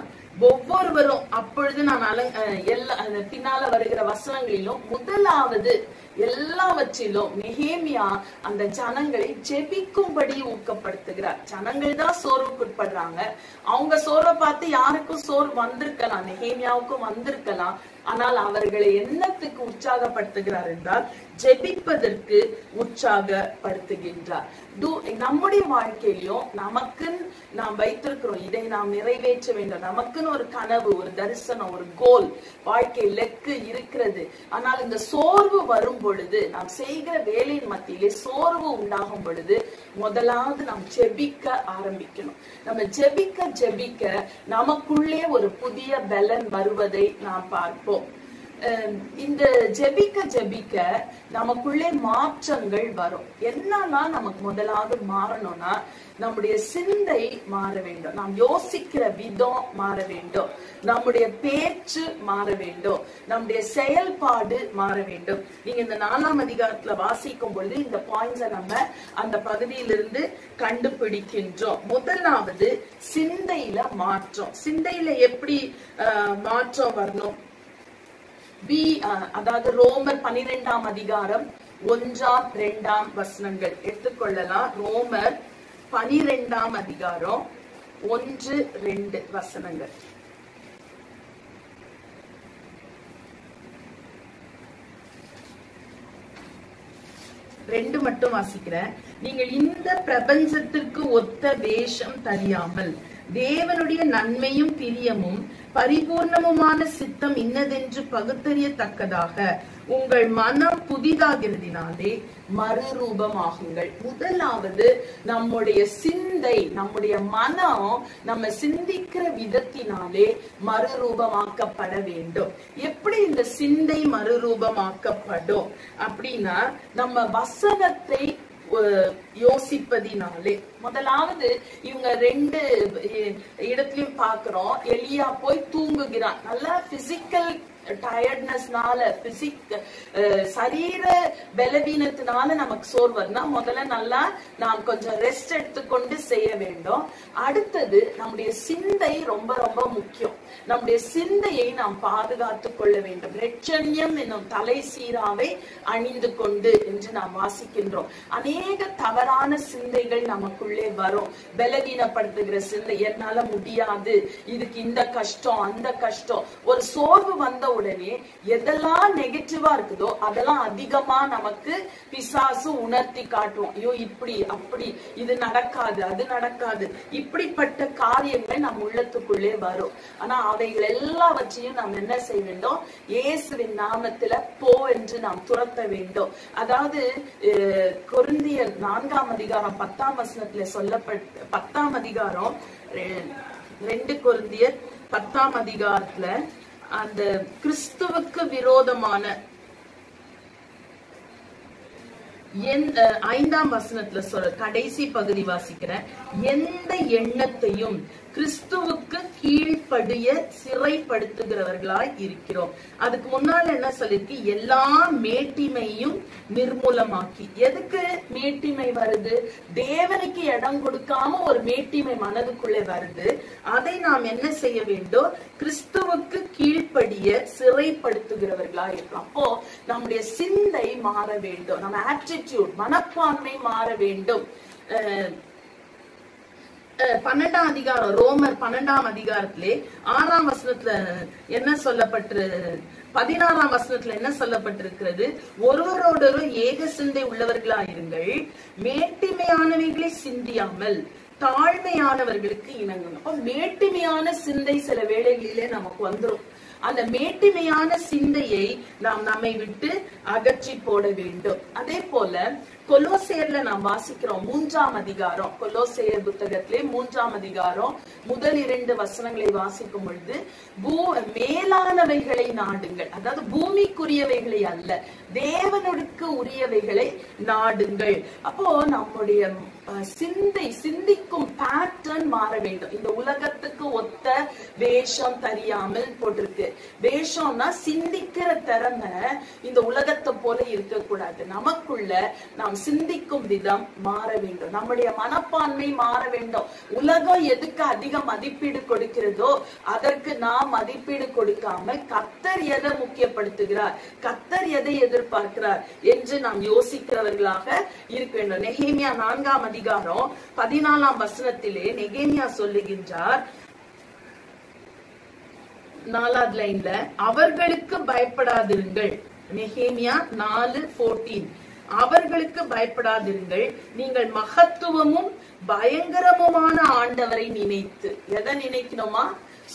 ஒவ்வொருவரும், அப்பொழுது நான் பின்னால வருகிற வசனங்களிலும் முதலாவது எல்லாவற்றிலும் நெகேமியா அந்த ஜனங்களை ஜெபிக்கும்படி ஊக்கப்படுத்துகிறார். ஜனங்கள் தான் சோர்வுக்குட்படுறாங்க. அவங்க சோர்வை பார்த்து யாருக்கும் சோர்வு வந்திருக்கலாம், நெகேமியாவுக்கும் வந்திருக்கலாம். ஆனால் அவர்களை என்னத்துக்கு உற்சாகப்படுத்துகிறார் என்றால் ஜெபிப்பதற்கு உற்சாகப்படுத்துகின்றார். நம்முடைய வாழ்க்கையிலும் நமக்குன்னு நாம் வைத்திருக்கிறோம், இதை நாம் நிறைவேற்ற வேண்டும், நமக்குன்னு ஒரு கனவு, ஒரு தரிசனம், ஒரு கோல், வாழ்க்கை இலக்கு இருக்கிறது. ஆனால் இந்த சோர்வு வரும் பொழுது, நாம் செய்கிற வேலையின் மத்தியிலே சோர்வு உண்டாகும் பொழுது முதலாவது நாம் ஜெபிக்க ஆரம்பிக்கணும். நம்ம ஜெபிக்க நமக்குள்ளே ஒரு புதிய பலன் வருவதை நாம் பார்ப்போம். இந்த ஜெபிக்க நமக்குள்ளே மாற்றங்கள் வரும். என்னன்னா நமக்கு முதலாவது மாறணும்னா நம்முடைய சிந்தை மாற வேண்டும், நாம் யோசிக்கிற விதம் மாற வேண்டும், நம்முடைய பேச்சு மாற வேண்டும், நம்முடைய செயல்பாடு மாற வேண்டும். நீங்க இந்த 4ஆம் அதிகாரத்துல வாசிக்கும் பொழுது இந்த பாயிண்ட்ஸை நம்ம அந்த பகுதியிலிருந்து கண்டுபிடிக்கின்றோம். முதலாவது சிந்தையில மாற்றம். சிந்தையில எப்படி மாற்றம் வரணும்? அதாவது ரோமர் 12ஆம் அதிகாரம் 1-2 வசனங்கள் எடுத்துக்கொள்ளலாம். ரோமர் 12ஆம் அதிகாரம் 1-2 வசனங்கள். ரெண்டு மட்டும் வாசிக்கிறேன். நீங்கள் இந்த பிரபஞ்சத்திற்கு ஒத்த வேஷம் தெரியாமல் தேவனுடைய நன்மையும் பிரியமும் பரிபூர்ணமுமான சித்தம் இன்னதென்று பகுத்தறியத்தக்கதாக உங்கள் மனம் புதிதாகிறதினாலே மறுரூபமாகுங்கள். முதலாவது நம்முடைய சிந்தை, நம்முடைய மனம் நம்ம சிந்திக்கிற விதத்தினாலே மறுரூபமாக்கப்பட வேண்டும். எப்படி இந்த சிந்தை மறுரூபமாக்கப்படும் அப்படின்னா நம்ம வசனத்தை யோசிப்பதினாலே. முதலாவது இவங்க 2 இடத்துலயும் பாக்குறோம். எலியா போய் தூங்குகிறான். நல்லா பிசிக்கல் டயர்ட்னஸ்னால, சரீர பலவீனத்தினால நமக்கு சோர்வுனா முதல்ல நல்லா நாம் கொஞ்சம் ரெஸ்ட் எடுத்துக்கொண்டு செய்ய வேண்டும். அடுத்தது நம்முடைய சிந்தை ரொம்ப ரொம்ப முக்கியம். நம்முடைய சிந்தையை நாம் பாதுகாத்துக் கொள்ள வேண்டும். இரட்சண்யம் என்னும் தலை சீராவை அணிந்து கொண்டு என்று நாம் வாசிக்கின்றோம். அநேக தவறான சிந்தைகள் நமக்குள்ளே வரும். பலவீனப்படுத்துகிற சிந்தை, என்னால முடியாது, இதுக்கு இந்த கஷ்டம் அந்த கஷ்டம். ஒரு சோர்வு வந்த உடனே எதெல்லாம் நெகட்டிவா இருக்குதோ அதெல்லாம் அதிகமா நமக்கு பிசாசு உணர்த்தி காட்டுவோம். ஐயோ இப்படி அப்படி, இது நடக்காது அது நடக்காது, இப்படிப்பட்ட காரியங்கள் நம் உள்ளத்துக்குள்ளே வரும். ஆனா அவைகள் எல்லாவற்றையும் நாம் என்ன செய்ய வேண்டும்? இயேசுவின் நாமத்துல போ என்று நாம் துரத்த வேண்டும். அதாவது கொரிந்தியர் 4ஆம் அதிகாரம் 10ஆம் வசனத்துல சொல்லப்பட்ட 10ஆம் அதிகாரம் 2 கொரிந்தியர் 10ஆம் அதிகாரத்துல அந்த கிறிஸ்துவுக்கு விரோதமான 5ஆம் வசனத்துல சொல்ற கடைசி பகுதி வாசிக்கிறேன். எந்த எண்ணத்தையும் கிறிஸ்துவுக்கு கீழ்ப்படிய சிறைப்படுத்துகிறவர்களாய் இருக்கிறோம். அதுக்கு முன்னால என்ன சொல்லிருக்கு? எல்லா மேட்டிமையும் நிர்மூலமாக்கி. எதுக்கு மேட்டிமை வருது? தேவனுக்கு இடம் கொடுக்காம ஒரு மேட்டிமை மனதுக்குள்ளே வருது. அதை நாம் என்ன செய்ய வேண்டும்? கிறிஸ்துவுக்கு கீழ்ப்படிய சிறைப்படுத்துகிறவர்களாய் இருக்கிறோம். அப்போ நம்முடைய சிந்தை மாற வேண்டும், நம்ம ஆட்டிடியூட், மனப்பான்மை மாற வேண்டும். 12ஆம் அதிகாரம், ரோமர் 12ஆம் அதிகாரத்திலே 6ஆம் வசனத்துல என்ன சொல்லப்பட்டு, 16ஆம் வசனத்துல என்ன சொல்லப்பட்டிருக்கிறது? ஒருவரோடொரு ஏக சிந்தை உள்ளவர்களாயிருங்கள், மேட்டிமையானவைகளை சிந்தியாமல் தாழ்மையானவர்களுக்கு இணங்கணும். அப்ப மேட்டிமையான சிந்தை சில வேளைகளிலே நமக்கு வந்துரும். அந்த மேட்டிமையான சிந்தையை நாம் நம்மை விட்டு அகற்றி போட வேண்டும். அதே போல கொலோசேயர்ல நாம் வாசிக்கிறோம் 3ஆம் அதிகாரம், கொலோசேயர் புத்தகத்திலே 3ஆம் அதிகாரம் முதல் 2 வசனங்களை வாசிக்கும் பொழுது, மேலானவைகளை நாடுங்கள், அதாவது பூமிக்குரியவைகளை அல்ல, தேவனுக்கு உரியவைகளை நாடுங்கள். அப்போ நம்முடைய சிந்திக்கும் பேட்டர்ன் மாற வேண்டும். இந்த உலகத்துக்கு ஒத்த வேஷம் தெரியாமல் போட்டிருக்கு. வேஷம்னா சிந்திக்கிற திறமை இந்த உலகத்தை போல இருக்கக்கூடாது. நமக்குள்ள நாம் சிந்திக்கும் விதம் மாற வேண்டும், நம்முடைய மனப்பான்மை மாற வேண்டும். உலகம் எதுக்கு அதிக மதிப்பீடு கொடுக்கிறதோ அதற்கு நாம் மதிப்பீடு கொடுக்காமல் கர்த்தர் எதை முக்கியப்படுத்துகிறார், கர்த்தர் எதை எதிர்பார்க்கிறார் என்று நாம் யோசிக்கிறவர்களாக இருக்க வேண்டும். நெகேமியா 4ஆம் அதிகாரம் 14ஆம் வசனத்திலே நெகேமியா சொல்லுகின்றார், 4வது லைன்ல, அவர்களுக்கு பயப்படாதிருங்கள். நெகேமியா 4:14, அவர்களுக்கு பயப்படாதிருங்கள், நீங்கள் மகத்துவமும் பயங்கரமுமான ஆண்டவரை நினைத்து. எதை நினைக்கணுமா?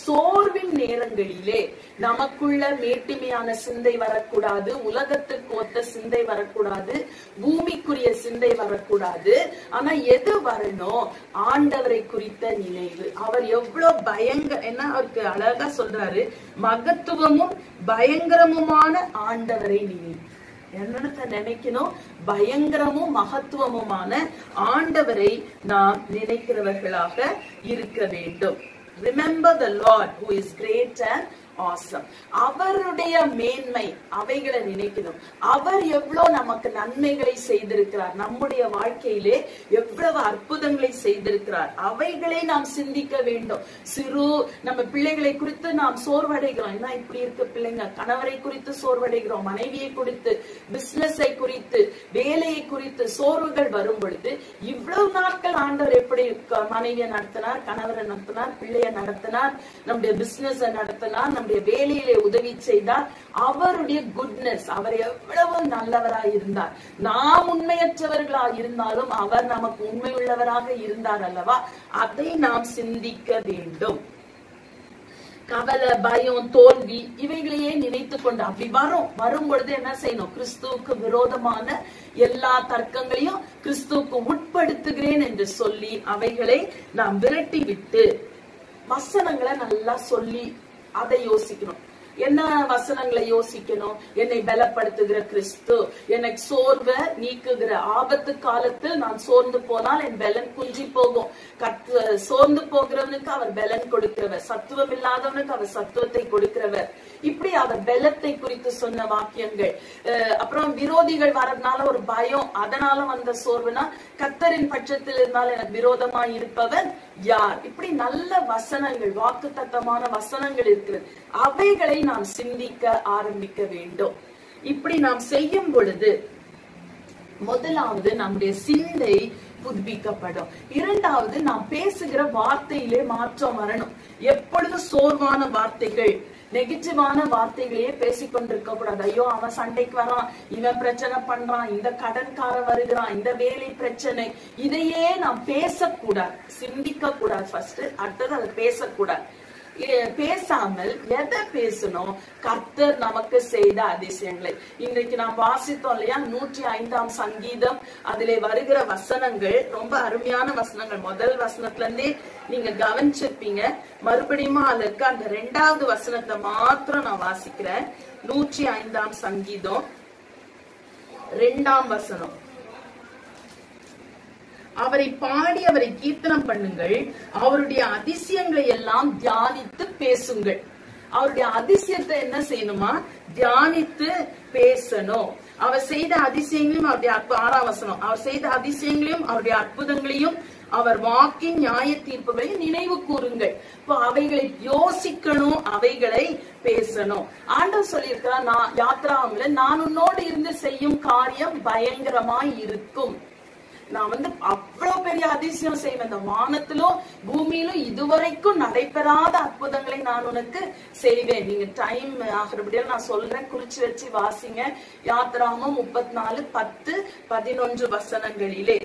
சோர்வின் நேரங்களிலே நமக்குள்ள மேட்டிமையான சிந்தை வரக்கூடாது, உலகத்துக்கு ஒத்த சிந்தை வரக்கூடாது, பூமிக்குரிய சிந்தை வரக்கூடாது. ஆனா எது வரணும்? ஆண்டவரை குறித்த நினைவு. அவர் எவ்வளவு என்ன அவருக்கு அழகா சொல்றாரு, மகத்துவமும் பயங்கரமுமான ஆண்டவரை நினைவு. என்னன்னு நினைக்கணும்? பயங்கரமும் மகத்துவமுமான ஆண்டவரை நாம் நினைக்கிறவர்களாக இருக்க வேண்டும். Remember the Lord who is great and awesome. அவருடைய மேன்மை அவைகளை நினைக்கணும். அவர் எவ்வளவு நமக்கு நன்மைகளை செய்திருக்கிறார், நம்முடைய வாழ்க்கையிலே எவ்வளவு அற்புதங்களை செய்திருக்கிறார், அவைகளை நாம் சிந்திக்க வேண்டும். நம்ம பிள்ளைகளை குறித்து நாம் சோர்வடைகிறோம். என்ன இப்படி இருக்கு பிள்ளைங்க? கணவரை குறித்து சோர்வடைகிறோம், மனைவியை குறித்து, பிசினஸை குறித்து, வேலையை குறித்து சோர்வுகள் வரும் பொழுது, இவ்வளவு நாட்கள் ஆண்டவர் எப்படி மனைவியை நடத்தினார், கணவரை நடத்தினார், பிள்ளையை நடத்தினார், நம்முடைய பிசினஸ் நடத்தினார், நம்முடைய வேலையிலே உதவி செய்தார். அவருடைய குட்னஸ், அவர் எவ்வளவு நல்லவராய் இருந்தார். நாம் உண்மையற்றவர்களாக இருந்தாலும் அவர் நமக்கு உண்மையுள்ளவராக இருந்தார் அல்லவா? அதை நாம் சிந்திக்க வேண்டும். கவலை, பயம், தோல்வி இவைகளையே நினைத்து கொண்டு அப்படி வரும் பொழுது என்ன செய்யணும்? கிறிஸ்துவுக்கு விரோதமான எல்லா தர்க்கங்களையும் கிறிஸ்துவுக்கு உட்படுத்துகிறேன் என்று சொல்லி அவைகளை நாம் விரட்டி விட்டு வசனங்களை நல்லா சொல்லி அதை யோசிக்கணும். என்ன வசனங்களை யோசிக்கணும்? என்னை பலப்படுத்துகிற கிறிஸ்து, எனக்கு சோர்வை நீக்குகிற, ஆபத்து காலத்தில் நான் சோர்ந்து போனால் என் பலன் குன்றி போகும். சோர்ந்து போகிறவனுக்கு அவர் பலன் கொடுக்கிறவர், சத்துவம் இல்லாதவனுக்கு அவர் சத்துவத்தை கொடுக்கிறவர். இப்படி அவர் பலத்தை குறித்து சொன்ன வாக்கியங்கள். அப்புறம் விரோதிகள் வரதுனால ஒரு பயம், அதனால வந்த சோர்வுனா கர்த்தரின் பட்சத்தில் இருந்தால் எனக்கு விரோதமாய் இருப்பவன் யார்? இப்படி நல்ல வசனங்கள், வாக்குத்தத்தமான வசனங்கள் இருக்கிறது. அவைகளை நாம் சிந்திக்க ஆரம்பிக்க வேண்டும். இப்படி நாம் செய்யும் பொழுது முதலாவது நம்முடைய சிந்தை புதுப்பிக்கப்படும். இரண்டாவது நாம் பேசுகிற வார்த்தையிலே மாற்றம் வரணும். எப்பொழுதும் சோர்வான வார்த்தைகள், நெகட்டிவான வார்த்தைகளையே பேசிக்கொண்டிருக்க கூடாது. ஐயோ அவன் சண்டைக்கு வரான், இவன் பிரச்சனை பண்றான், இந்த கடன்கார வருகிறான், இந்த வேலை பிரச்சனை, இதையே நாம் பேசக்கூடாது, சிந்திக்க கூடாது. ஃபர்ஸ்ட், அடுத்தது அதை பேசக்கூடாது. பேசாமல் எதை பேசணும்? கர்த்தர் நமக்கு செய்த அதிசயங்களை. இன்றைக்கு நாம் வாசித்தோம் இல்லையா, 105ஆம் சங்கீதம், அதிலே வருகிற வசனங்கள் ரொம்ப அருமையான வசனங்கள். முதல் வசனத்துல இருந்தே நீங்க கவனிச்சிருப்பீங்க. மறுபடியும் அதற்கு அந்த 2வது வசனத்தை மாத்திரம் நான் வாசிக்கிறேன். 105ஆம் சங்கீதம் 2ஆம் வசனம். அவரை பாடி அவரை கீர்த்தனம் பண்ணுங்கள், அவருடைய அதிசயங்களை எல்லாம் தியானித்து பேசுங்கள். அவருடைய அதிசயத்தை என்ன செய்யணுமா? தியானித்து பேசணும். அவர் செய்த அதிசயங்களையும் அவருடைய 6ஆம் வசனம், அவர் செய்த அதிசயங்களையும் அவருடைய அற்புதங்களையும் அவர் வாக்கின் நியாய தீர்ப்புகளையும் நினைவு கூறுங்கள். இப்போ அவைகளை யோசிக்கணும், அவைகளை பேசணும். ஆண்டவர் சொல்லியிருக்கிறார், நான் யாத்ராகமத்துல, நான் உன்னோடு இருந்து செய்யும் காரியம் பயங்கரமாய் இருக்கும். நான் அவ்வளவு பெரிய அதிசயம் செய்வேன், இந்த வானத்திலும் பூமியிலும் இதுவரைக்கும் நடைபெறாத அற்புதங்களை நான் உனக்கு செய்வேன். நீங்க டைம் ஆகிறபடியா நான் சொல்றேன், குறிச்சு வச்சு வாசிங்க. யாத்ராகமம் 34:10-11 வசனங்களிலே.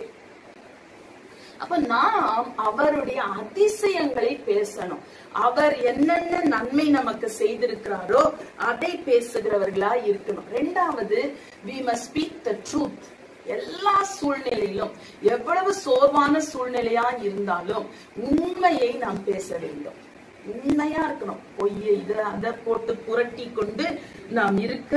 அப்ப நாம் அவருடைய அதிசயங்களை பேசணும். அவர் என்னென்ன நன்மை நமக்கு செய்திருக்கிறாரோ அதை பேசுகிறவர்களா இருக்கணும். இரண்டாவது, we must speak the truth. எல்லா சூழ்நிலையிலும், எவ்வளவு சோர்வான சூழ்நிலையா இருந்தாலும் உண்மையை நாம் பேச வேண்டும். உண்மையா இருக்கணும். பொய்யை அதை போட்டு புரட்டி கொண்டு நாம் இருக்க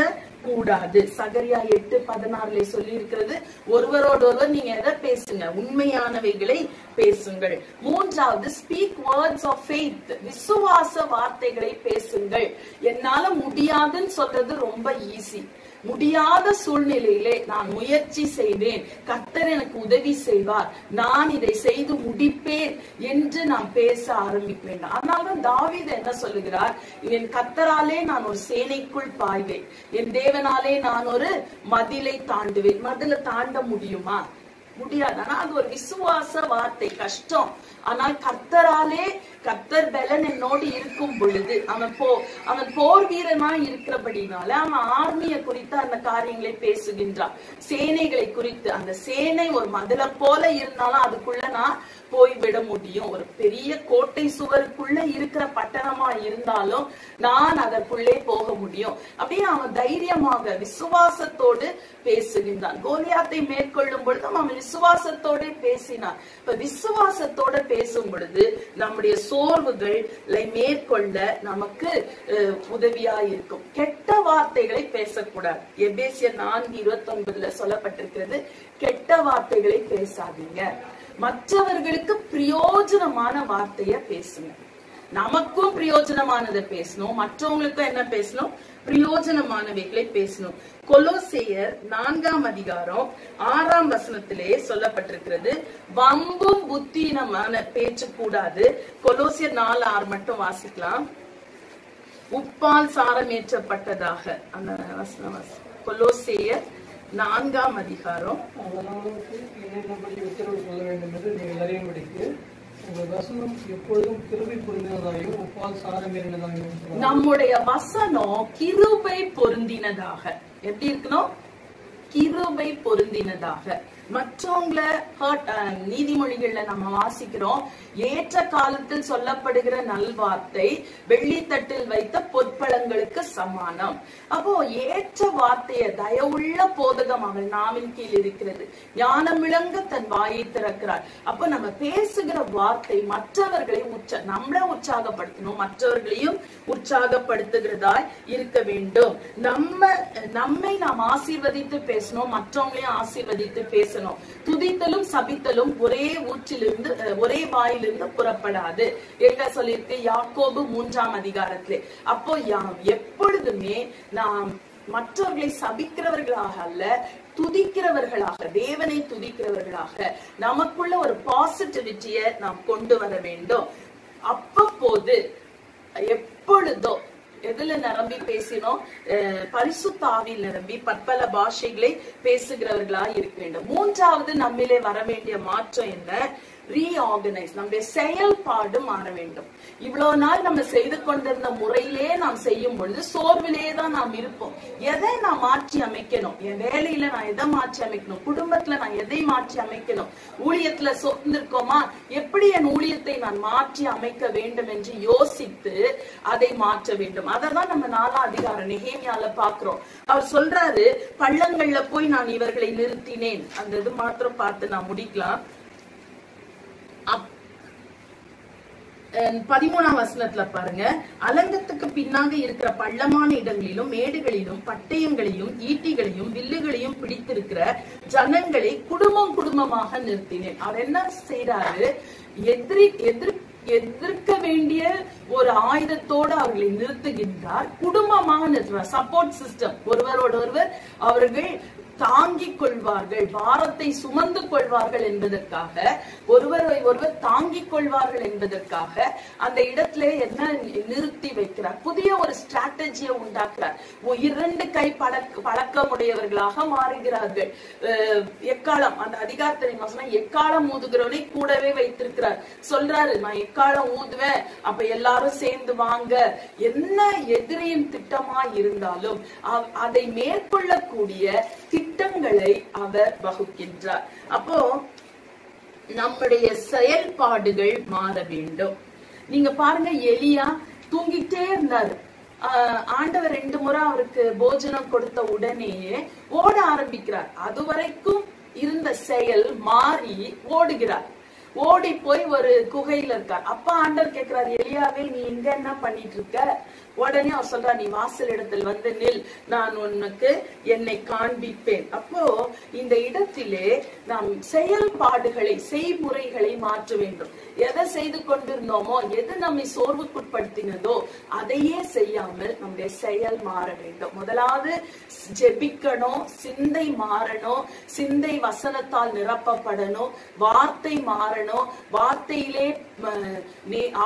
கூடாது. சகரியா 8:16 சொல்லி இருக்கிறது, ஒருவரோடு ஒருவர் நீங்க எதை பேசுங்க? உண்மையானவைகளை பேசுங்கள். மூன்றாவது, ஸ்பீக் வேர்ட்ஸ் ஆஃப் ஃபெய்த். விசுவாச வார்த்தைகளை பேசுங்கள். என்னால முடியாதுன்னு சொல்றது ரொம்ப ஈஸி. முடியாத சூழ்நிலையிலே நான் முயற்சி செய்வேன், கர்த்தர் எனக்கு உதவி செய்வார், நான் இதை செய்து முடிப்பேன் என்று நாம் பேச ஆரம்பிக்க வேண்டும். அதனால்தான் தாவீது என்ன சொல்லுகிறார்? என் கர்த்தராலே நான் ஒரு சேனைக்குள் பாய்வேன், என் தேவனாலே நான் ஒரு மதிலை தாண்டுவேன். மதிலை தாண்ட முடியுமா? முடியாது. ஆனா அது ஒரு விசுவாச வார்த்தை, கஷ்டம். ஆனால் கர்த்தராலே கர்த்தர் பலன் என்னோடு இருக்கும் பொழுது அவன் போர் வீரனா இருக்கிறபடினால அவன் ஆர்மியை குறித்து அந்த காரியங்களை பேசுகின்றான். சேனைகளை குறித்து, அந்த சேனை ஒரு மதில போல இருந்தாலும் அதுக்குள்ள நான் போய்விட முடியும். ஒரு பெரிய கோட்டை சுவருக்குள்ள இருக்கிற பட்டணமா இருந்தாலும் நான் அதற்குள்ளே போக முடியும். அப்படியே அவன் தைரியமாக விசுவாசத்தோடு பேசுகின்றான். கோலியாத்தை மேற்கொள்ளும் பொழுது அவன் விசுவாசத்தோட பேசினான். இப்ப விசுவாசத்தோட பேசும் பொழுது நம்முடைய சோர்வுகளை மேற்கொள்ள நமக்கு உதவியா இருக்கும். கெட்ட வார்த்தைகளை பேசக்கூடாது. எபேசியர் 4:29 சொல்லப்பட்டிருக்கிறது, கெட்ட வார்த்தைகளை பேசாதீங்க. மற்றவர்களுக்கு பிரயோஜனமான வார்த்தைய பேசுங்க. நமக்கும் பிரயோஜனமானதை பேசணும், மற்றவங்களுக்கும் என்ன பேசணும், பிரயோஜனமானவைகளை பேசணும். கொலோசேயர் 4:6 சொல்லப்பட்டிருக்கிறது, வம்பும் புத்தீனமான பேச்சு கூடாது. கொலோசியர் 4:6 மட்டும் வாசிக்கலாம். உப்பால் சாரமேற்றப்பட்டதாக அந்த வசனம். கொலோசேயர் 4:6 உத்தரவு சொல்ல வேண்டும் என்று நீங்கள் அறியும்படிக்கு உங்கள் வசனம் எப்பொழுதும் கிருபை பொருந்தினதாயும் உப்பால் சாரமேறினதாயும். நம்முடைய வசனம் கிருபை பொருந்தினதாக எப்படி இருக்கணும்? கிருபை பொருந்தினதாக. மற்றவங்களை நீதிமொழிகள்ல நம்ம வாசிக்கிறோம், ஏற்ற காலத்தில் சொல்லப்படுகிற நல்வார்த்தை வெள்ளித்தட்டில் வைத்த பொற்பழங்களுக்கு சமானம். அப்போ ஏற்ற வார்த்தைய தயவுள்ள போதகம் அவள் நாவின் கீழ் இருக்கிறது, ஞானம் விளங்க தன் வாயை திறக்கிறார். அப்ப நம்ம பேசுகிற வார்த்தை மற்றவர்களை நம்மள உற்சாகப்படுத்தணும், மற்றவர்களையும் உற்சாகப்படுத்துகிறதாய் இருக்க வேண்டும். நம்மை நாம் ஆசீர்வதித்து பேசணும், மற்றவங்களையும் ஆசீர்வதித்து பேசணும். துதித்தலும் சபித்தலும் ஒரே ஊற்றிலிருந்து ஒரே வாயிலிருந்து புறப்படாது எங்க சொல்லியிருக்கு யாக்கோபு 3:அதிகாரத்திலே. அப்போ எப்பொழுதுமே நாம் மற்றவர்களை சபிக்கிறவர்களாக அல்ல, துதிக்கிறவர்களாக, தேவனை துதிக்கிறவர்களாக நமக்குள்ள ஒரு பாசிட்டிவிட்டியை நாம் கொண்டு வர வேண்டும். அப்பப்போது எப்பொழுதோ எதுல நிரம்பி பேசினோம்? பரிசுத்த ஆவியில் நிரம்பி பற்பல பாஷைகளை பேசுகிறவர்களா இருக்க வேண்டும். மூன்றாவது நம்மிலே வர வேண்டிய மாற்றம் என்ன? ரீஆர்கனைஸ். நம்முடைய செயல்பாடு மாற வேண்டும். இவ்வளவு நாள் நம்ம செய்து கொண்டிருந்த முறையிலே நாம் செய்யும் பொழுது சோர்விலே தான் நாம் இருப்போம். எதை நான் மாற்றி அமைக்கணும்? என் வேலையில நான் எதை மாற்றி அமைக்கணும்? குடும்பத்துல நான் எதை மாற்றி அமைக்கணும்? ஊழியத்துல சோர்ந்திருக்கோமா? எப்படி என் ஊழியத்தை நான் மாற்றி அமைக்க வேண்டும் என்று யோசித்து அதை மாற்ற வேண்டும். அதான் நம்ம 4ஆம் அதிகாரம் நெகேமியால பாக்குறோம். அவர் சொல்றாரு, பள்ளங்கள்ல போய் நான் இவர்களை நிறுத்தினேன். அந்த இது மாத்திரம் பார்த்து நான் முடிக்கலாம். 13ஆம் வசனத்துல பாருங்க, அலங்கத்துக்கு பின்னாக இருக்கிற பள்ளமான இடங்களிலும் மேடுகளிலும் பட்டயங்களையும் ஈட்டிகளையும் வில்லுகளையும் பிடித்திருக்கிற ஜனங்களை குடும்பம் குடும்பமாக நிறுத்தினேன். அவர் என்ன செய்யறாரு? எதிர்க்க வேண்டிய ஒரு ஆயுதத்தோடு அவர்களை நிறுத்துகின்றார், குடும்பமாக நிறுத்துவார். சப்போர்ட் சிஸ்டம், ஒருவரோடு ஒருவர் அவர்கள் தாங்கிக் கொள்வார்கள், பாரத்தை சுமந்து கொள்வார்கள் என்பதற்காக, ஒருவரை ஒருவர் தாங்கிக் கொள்வார்கள் என்பதற்காக அந்த இடத்துல என்ன நிறுத்தி வைக்கிறார்? புதிய ஒரு ஸ்ட்ராட்டஜியை உண்டாக்குறார். 2 கை பழக்கமுடையவர்களாக மாறுகிறார்கள். எக்காலம், அந்த அதிகாரத்தை எக்காலம் ஊதுகிறவனை கூடவே வைத்திருக்கிறார். சொல்றாரு, நான் எக்காலம் ஊதுவேன், அப்ப எல்லாரும் சேர்ந்து வாங்க. என்ன எதிரியின் திட்டமா இருந்தாலும் அதை மேற்கொள்ளக்கூடிய திட்டங்களை அவர் வகுக்கின்றார். அப்போ நம்முடைய செயல்பாடுகள் மாற வேண்டும். நீங்க பாருங்க, எலியா தூங்கிட்டே இருந்தாரு. ஆண்டவர் 2 முறை அவருக்கு போஜனம் கொடுத்த உடனேயே ஓட ஆரம்பிக்கிறார். அதுவரைக்கும் இருந்த செயல் மாறி ஓடுகிறார். ஓடி போய் ஒரு குகையில இருக்கார். அப்ப ஆண்டவர் கேட்கிறார், எலியாவே நீ இங்க என்ன பண்ணிட்டு இருக்க? உடனே அவர் சொல்றார், நீ வாசல் இடத்தில் வந்து நில், நான் உனக்கு என்னை காண்பிப்பேன். அப்போ இந்த இடத்திலே நாம் செயல்பாடுகளை, செய்முறைகளை மாற்ற வேண்டும். எதை செய்து கொண்டிருந்தோமோ, எது நம்மை சோர்வுக்குட்படுத்தினதோ அதையே செய்யாமல் நம்முடைய செயல் மாற வேண்டும். முதலாவது ஜெபிக்கணும், சிந்தை மாறணும், சிந்தை வசனத்தால் நிரப்பப்படணும், வார்த்தை மாறணும், வரணும். வார்த்தையிலே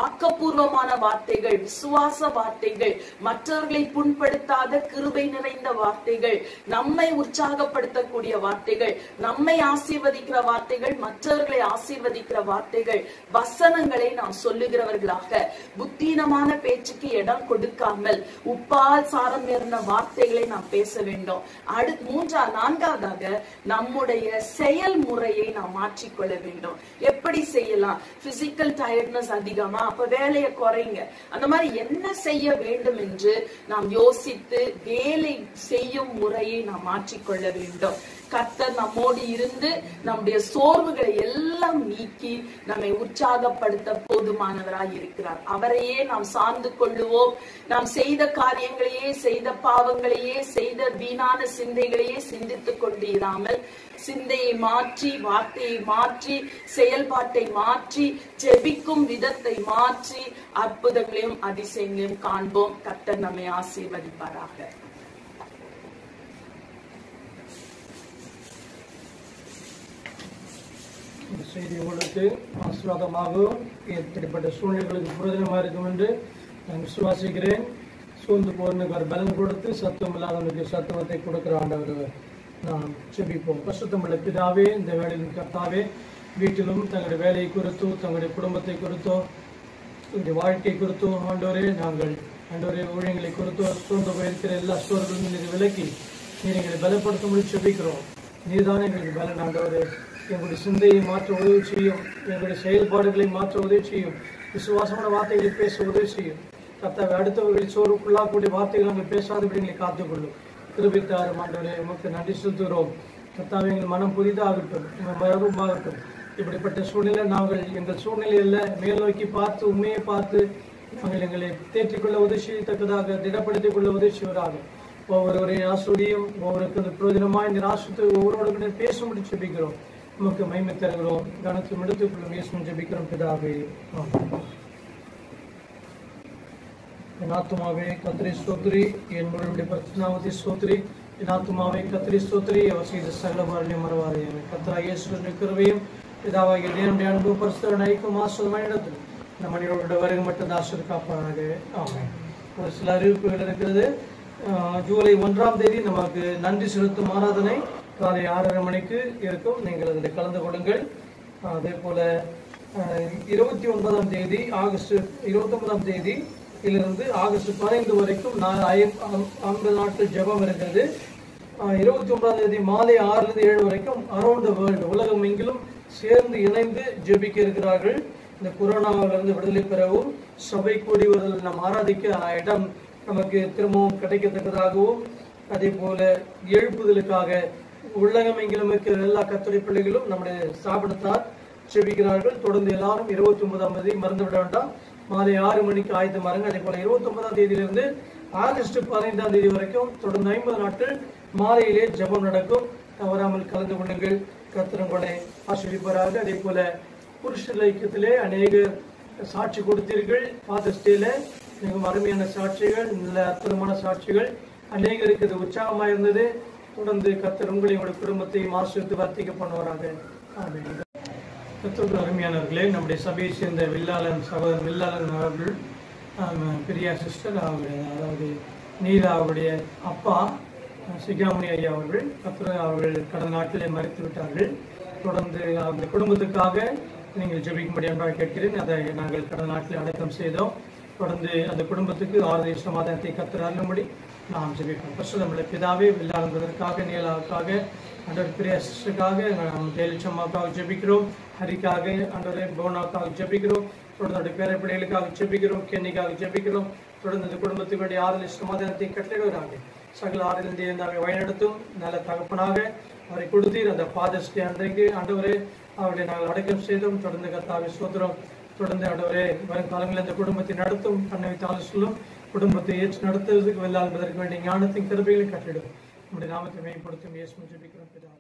ஆக்கப்பூர்வமான வார்த்தைகள், விசுவாச வார்த்தைகள், மற்றவர்களை புண்படுத்தாத கிருபை நிறைந்த வார்த்தைகள், நம்மை உற்சாகப்படுத்தக்கூடிய வார்த்தைகள், நம்மை ஆசீர்வதிக்கிற வார்த்தைகள், மற்றவர்களை ஆசீர்வதிக்கிற வார்த்தைகள், வசனங்களை நாம் சொல்லுகிறவர்களாக, புத்தீனமான பேச்சுக்கு இடம் கொடுக்காமல் உப்பால் சாரம் ஏறின வார்த்தைகளை நாம் பேச வேண்டும். நான்காவதாக நம்முடைய செயல்முறையை நாம் மாற்றிக்கொள்ள வேண்டும். எப்படி செய்யலாம்? பிசிக்கல் டயர்ட்னஸ் அதிகமா, அப்ப வேலையை குறைங்க. அந்த மாதிரி என்ன செய்ய வேண்டும் என்று நாம் யோசித்து வேலை செய்யும் முறையை நாம் மாற்றிக்கொள்ள வேண்டும். கர்த்தர் நம்மோடு இருந்து நம்முடைய சோர்வுகளை எல்லாம் நீக்கி நம்மை உற்சாகப்படுத்த போதுமானவராய் இருக்கிறார். அவரையே நாம் சார்ந்து கொள்ளுவோம். நாம் செய்த காரியங்களையே, செய்த பாவங்களையே, செய்த வீணான சிந்தைகளையே சிந்தித்துக் கொண்டு இராமல் சிந்தையை மாற்றி, வார்த்தையை மாற்றி, செயல்பாட்டை மாற்றி, ஜெபிக்கும் விதத்தை மாற்றி அற்புதங்களையும் அதிசயங்களையும் காண்போம். கர்த்தர் நம்மை ஆசீர்வதிப்பாராக. செய்தி உங்களுக்கு ஆசீர்வாதமாகவும் இப்படிப்பட்ட சூழ்நிலைகளுக்கு புரோஜனமாக இருக்கும் என்று நான் விசுவாசிக்கிறேன். சூழ்ந்து போறனுக்கு ஒரு பலன் கொடுத்து சத்துவம் இல்லாதவனுக்கு சத்துவத்தை கொடுக்கிற ஆண்டவர் நாம் செபிப்போம். பரிசுத்தமுள்ள பிதாவே, இந்த வேளையில் கர்த்தாவே, வீட்டிலும் தங்களுடைய வேலையை குறித்தோ, தங்களுடைய குடும்பத்தை குறித்தோ, தங்களுடைய வாழ்க்கை குறித்தோ ஆண்டவரே, நாங்கள் ஆண்டவரே ஊழியங்களை குறித்தோ சூழ்ந்து போயிருக்கிற எல்லா சோர்களும் நீர் விலக்கி நீர் எங்களை பலப்படுத்தும்படி செபிக்கிறோம். நீர்தான் எங்களுக்கு பலன் ஆண்டவரே. எங்களுடைய சிந்தையை மாற்ற உதவி செய்யும், எங்களுடைய செயல்பாடுகளை மாற்ற உதவி செய்யும், விசுவாசமான வார்த்தைகளை பேச உதவி செய்யும். கர்த்தாவே, அடுத்தவர்களை சோர்வுக்குள்ளாக்கூடிய வார்த்தைகள் நாங்கள் பேசாதபடி எங்களை காத்துக்கொள்ளும். கிருபைத்தாரும் ஆண்டவரே, உமக்கு நன்றி செலுத்துகிறோம். கர்த்தாவே, எங்கள் மனம் புதிதாகட்டும், மரபுமாகட்டும். இப்படிப்பட்ட சூழ்நிலை நாங்கள் எங்கள் சூழ்நிலையில் மேல் நோக்கி பார்த்து உண்மையை பார்த்து நாங்கள் எங்களை தேற்றிக்கொள்ள உதவி செய்யத்தக்கதாக, திடப்படுத்திக் கொள்ள உதவி செய்வதாக. ஒவ்வொருவரையும் ஆசிரியம், ஒவ்வொருக்கு பிரயோஜனமாய் இந்த ராஷ்டிரத்தை ஒவ்வொருவருடைய பேசும்படி செபிக்கிறோம். நமக்கு மகிமை தருகிறோம். கனத்தையும் எடுத்துக்கொள்ளும் இயேசுவின் ஜெபிக்கிறோம் பிதாவே. என் ஆத்துமாவே கர்த்தரை ஸ்தோத்திரி, என் முழுவதுடைய பரிசுத்த ஸ்தோத்திரி. என் ஆத்துமாவே கர்த்தரை ஸ்தோத்திரி, அவர் செய்த சகல வாரங்களையும் மறவாதே. கர்த்தராகிய இயேசுவின் கிருபையும் பிதாவாகிய தேவனுடைய அன்பு பரிசுத்த ஐக்கியம் ஆசீர்வாதமான இடத்தில் இந்த மனிதர்களுடைய வருகை மட்டும் ஆசீர் காப்பானாக. ஆமென். ஒரு சில அறிவிப்புகள் இருக்கிறது. ஜூலை 1ஆம் தேதி நமக்கு நன்றி செலுத்தும் ஆராதனை காலை 6:30 மணிக்கு இருக்கும். நீங்கள் அதில் கலந்து கொள்ளுங்கள். அதே போல 29ஆம் தேதி ஆகஸ்ட் 29ஆம் தேதியிலிருந்து ஆகஸ்ட் 15 வரைக்கும் 50 நாட்கள் ஜெபம் இருக்கிறது. 29ஆம் தேதி மாலை 6-7 வரைக்கும் அரௌண்ட் த வேர்ல்டு, உலகம் எங்கிலும் சேர்ந்து இணைந்து ஜெபிக்க இருக்கிறார்கள். இந்த கொரோனாவிலிருந்து விடுதலை பெறவும் சபை கூடி வருவதில் நாம் ஆராதிக்க இடம் நமக்கு திரும்பவும் கிடைக்கத்தக்கதாகவும், அதே போல எழுப்புதலுக்காக உலகம் எங்கிலும் இருக்கிற எல்லா கர்த்தருடைய பிள்ளைகளும் நம்முடைய ஸ்தாபனத்தார் செபிக்கிறார்கள். தொடர்ந்து எல்லாரும் 29ஆம் தேதி மறந்துவிட வேண்டாம், மாலை 6 மணிக்கு ஆயத்தமாருங்க. அதே போல 29ஆம் தேதியிலிருந்து ஆகஸ்ட் 15ஆம் தேதி வரைக்கும் தொடர்ந்து 50 நாட்கள் மாலையிலே ஜெபம் நடக்கும். தவறாமல் கலந்து கொள்ளுங்கள். கர்த்தரங்களை ஆசீர்வதிப்பாராக. அதே போல புருஷர் ஐக்கியத்திலே அநேக சாட்சி கொடுத்தீர்கள். ஃபாதர்ஸ் டேல மிகவும் அருமையான சாட்சிகள், நல்ல அற்புதமான சாட்சிகள் அநேக இருக்குது. உற்சாகமாக இருந்தது. தொடர்ந்து கர்த்தர் உங்களை உங்களுடைய குடும்பத்தையும் ஆசீர்வதித்து வர்த்திக்க பண்ணுவாராக. ஆமென். கர்த்தருக்கு அருமையானவர்களே, நம்முடைய சபையை சேர்ந்த வில்லாளன் சகோதரன் வில்லாளன் அவர்கள், பெரியா சிஸ்டர் அவருடைய, அதாவது நீலா அவருடைய அப்பா சிகாமணி ஐயா அவர்கள், கர்த்தர் அவர்கள் கடந்த நாட்களே மறைத்து விட்டார்கள். தொடர்ந்து அவருடைய குடும்பத்துக்காக நீங்கள் ஜெபிக்கும்படி அன்பாக கேட்கிறேன். அதை நாங்கள் கடந்த நாட்களில் அடக்கம் செய்தோம். தொடர்ந்து அந்த குடும்பத்துக்கு 6 சமாதானத்தை கர்த்தர் அருளும்படி நாம் ஜெபிப்போம். பரிசுத்தமுள்ள பிதாவே, வில்லாளன்பதற்காக, நீலாவுக்காக, ஆண்டவர் பிரியா சிஸ்டருக்காக, நாம் ஜெயலட்சுமாவுக்காக ஜெபிக்கிறோம். ஹரிக்காக, ஆண்டவரே போனாவுக்காக ஜெபிக்கிறோம். தொடர்ந்து பேர பிள்ளைகளுக்காக ஜெபிக்கிறோம். கென்னிக்காக ஜெபிக்கிறோம். தொடர்ந்து இந்த குடும்பத்துக்கு வேண்டிய 6 சமாதானத்தை கட்டளையிடுகிறார்கள். சகல ஆறிலிருந்து இருந்தாவை வழிநடத்தும் நல்ல தகப்பனாக அவரை கொடுத்தீர். அந்த ஃபாதர்ஸ் டே அன்றைக்கு ஆண்டவரே அவர்களை நாங்கள் அடக்கம் செய்தோம். தொடர்ந்து கர்த்தாவே ஸ்தோத்திரம். தொடர்ந்து ஆண்டவரே வரும் காலங்களில் இந்த குடும்பத்தை நடத்தும், கண்ணை வைத்தாலும் சொல்லும், குடும்பத்தை ஏற்று நடத்துவதற்கு வெள்ளாள்வதற்கு வேண்டிய ஞானத்தின் கிருபைகளை கட்டிடும். நம்முடைய நாமத்தை மேம்படுத்தும் இயேசுவின் ஜெபிக்கிறோம் பிதாவே.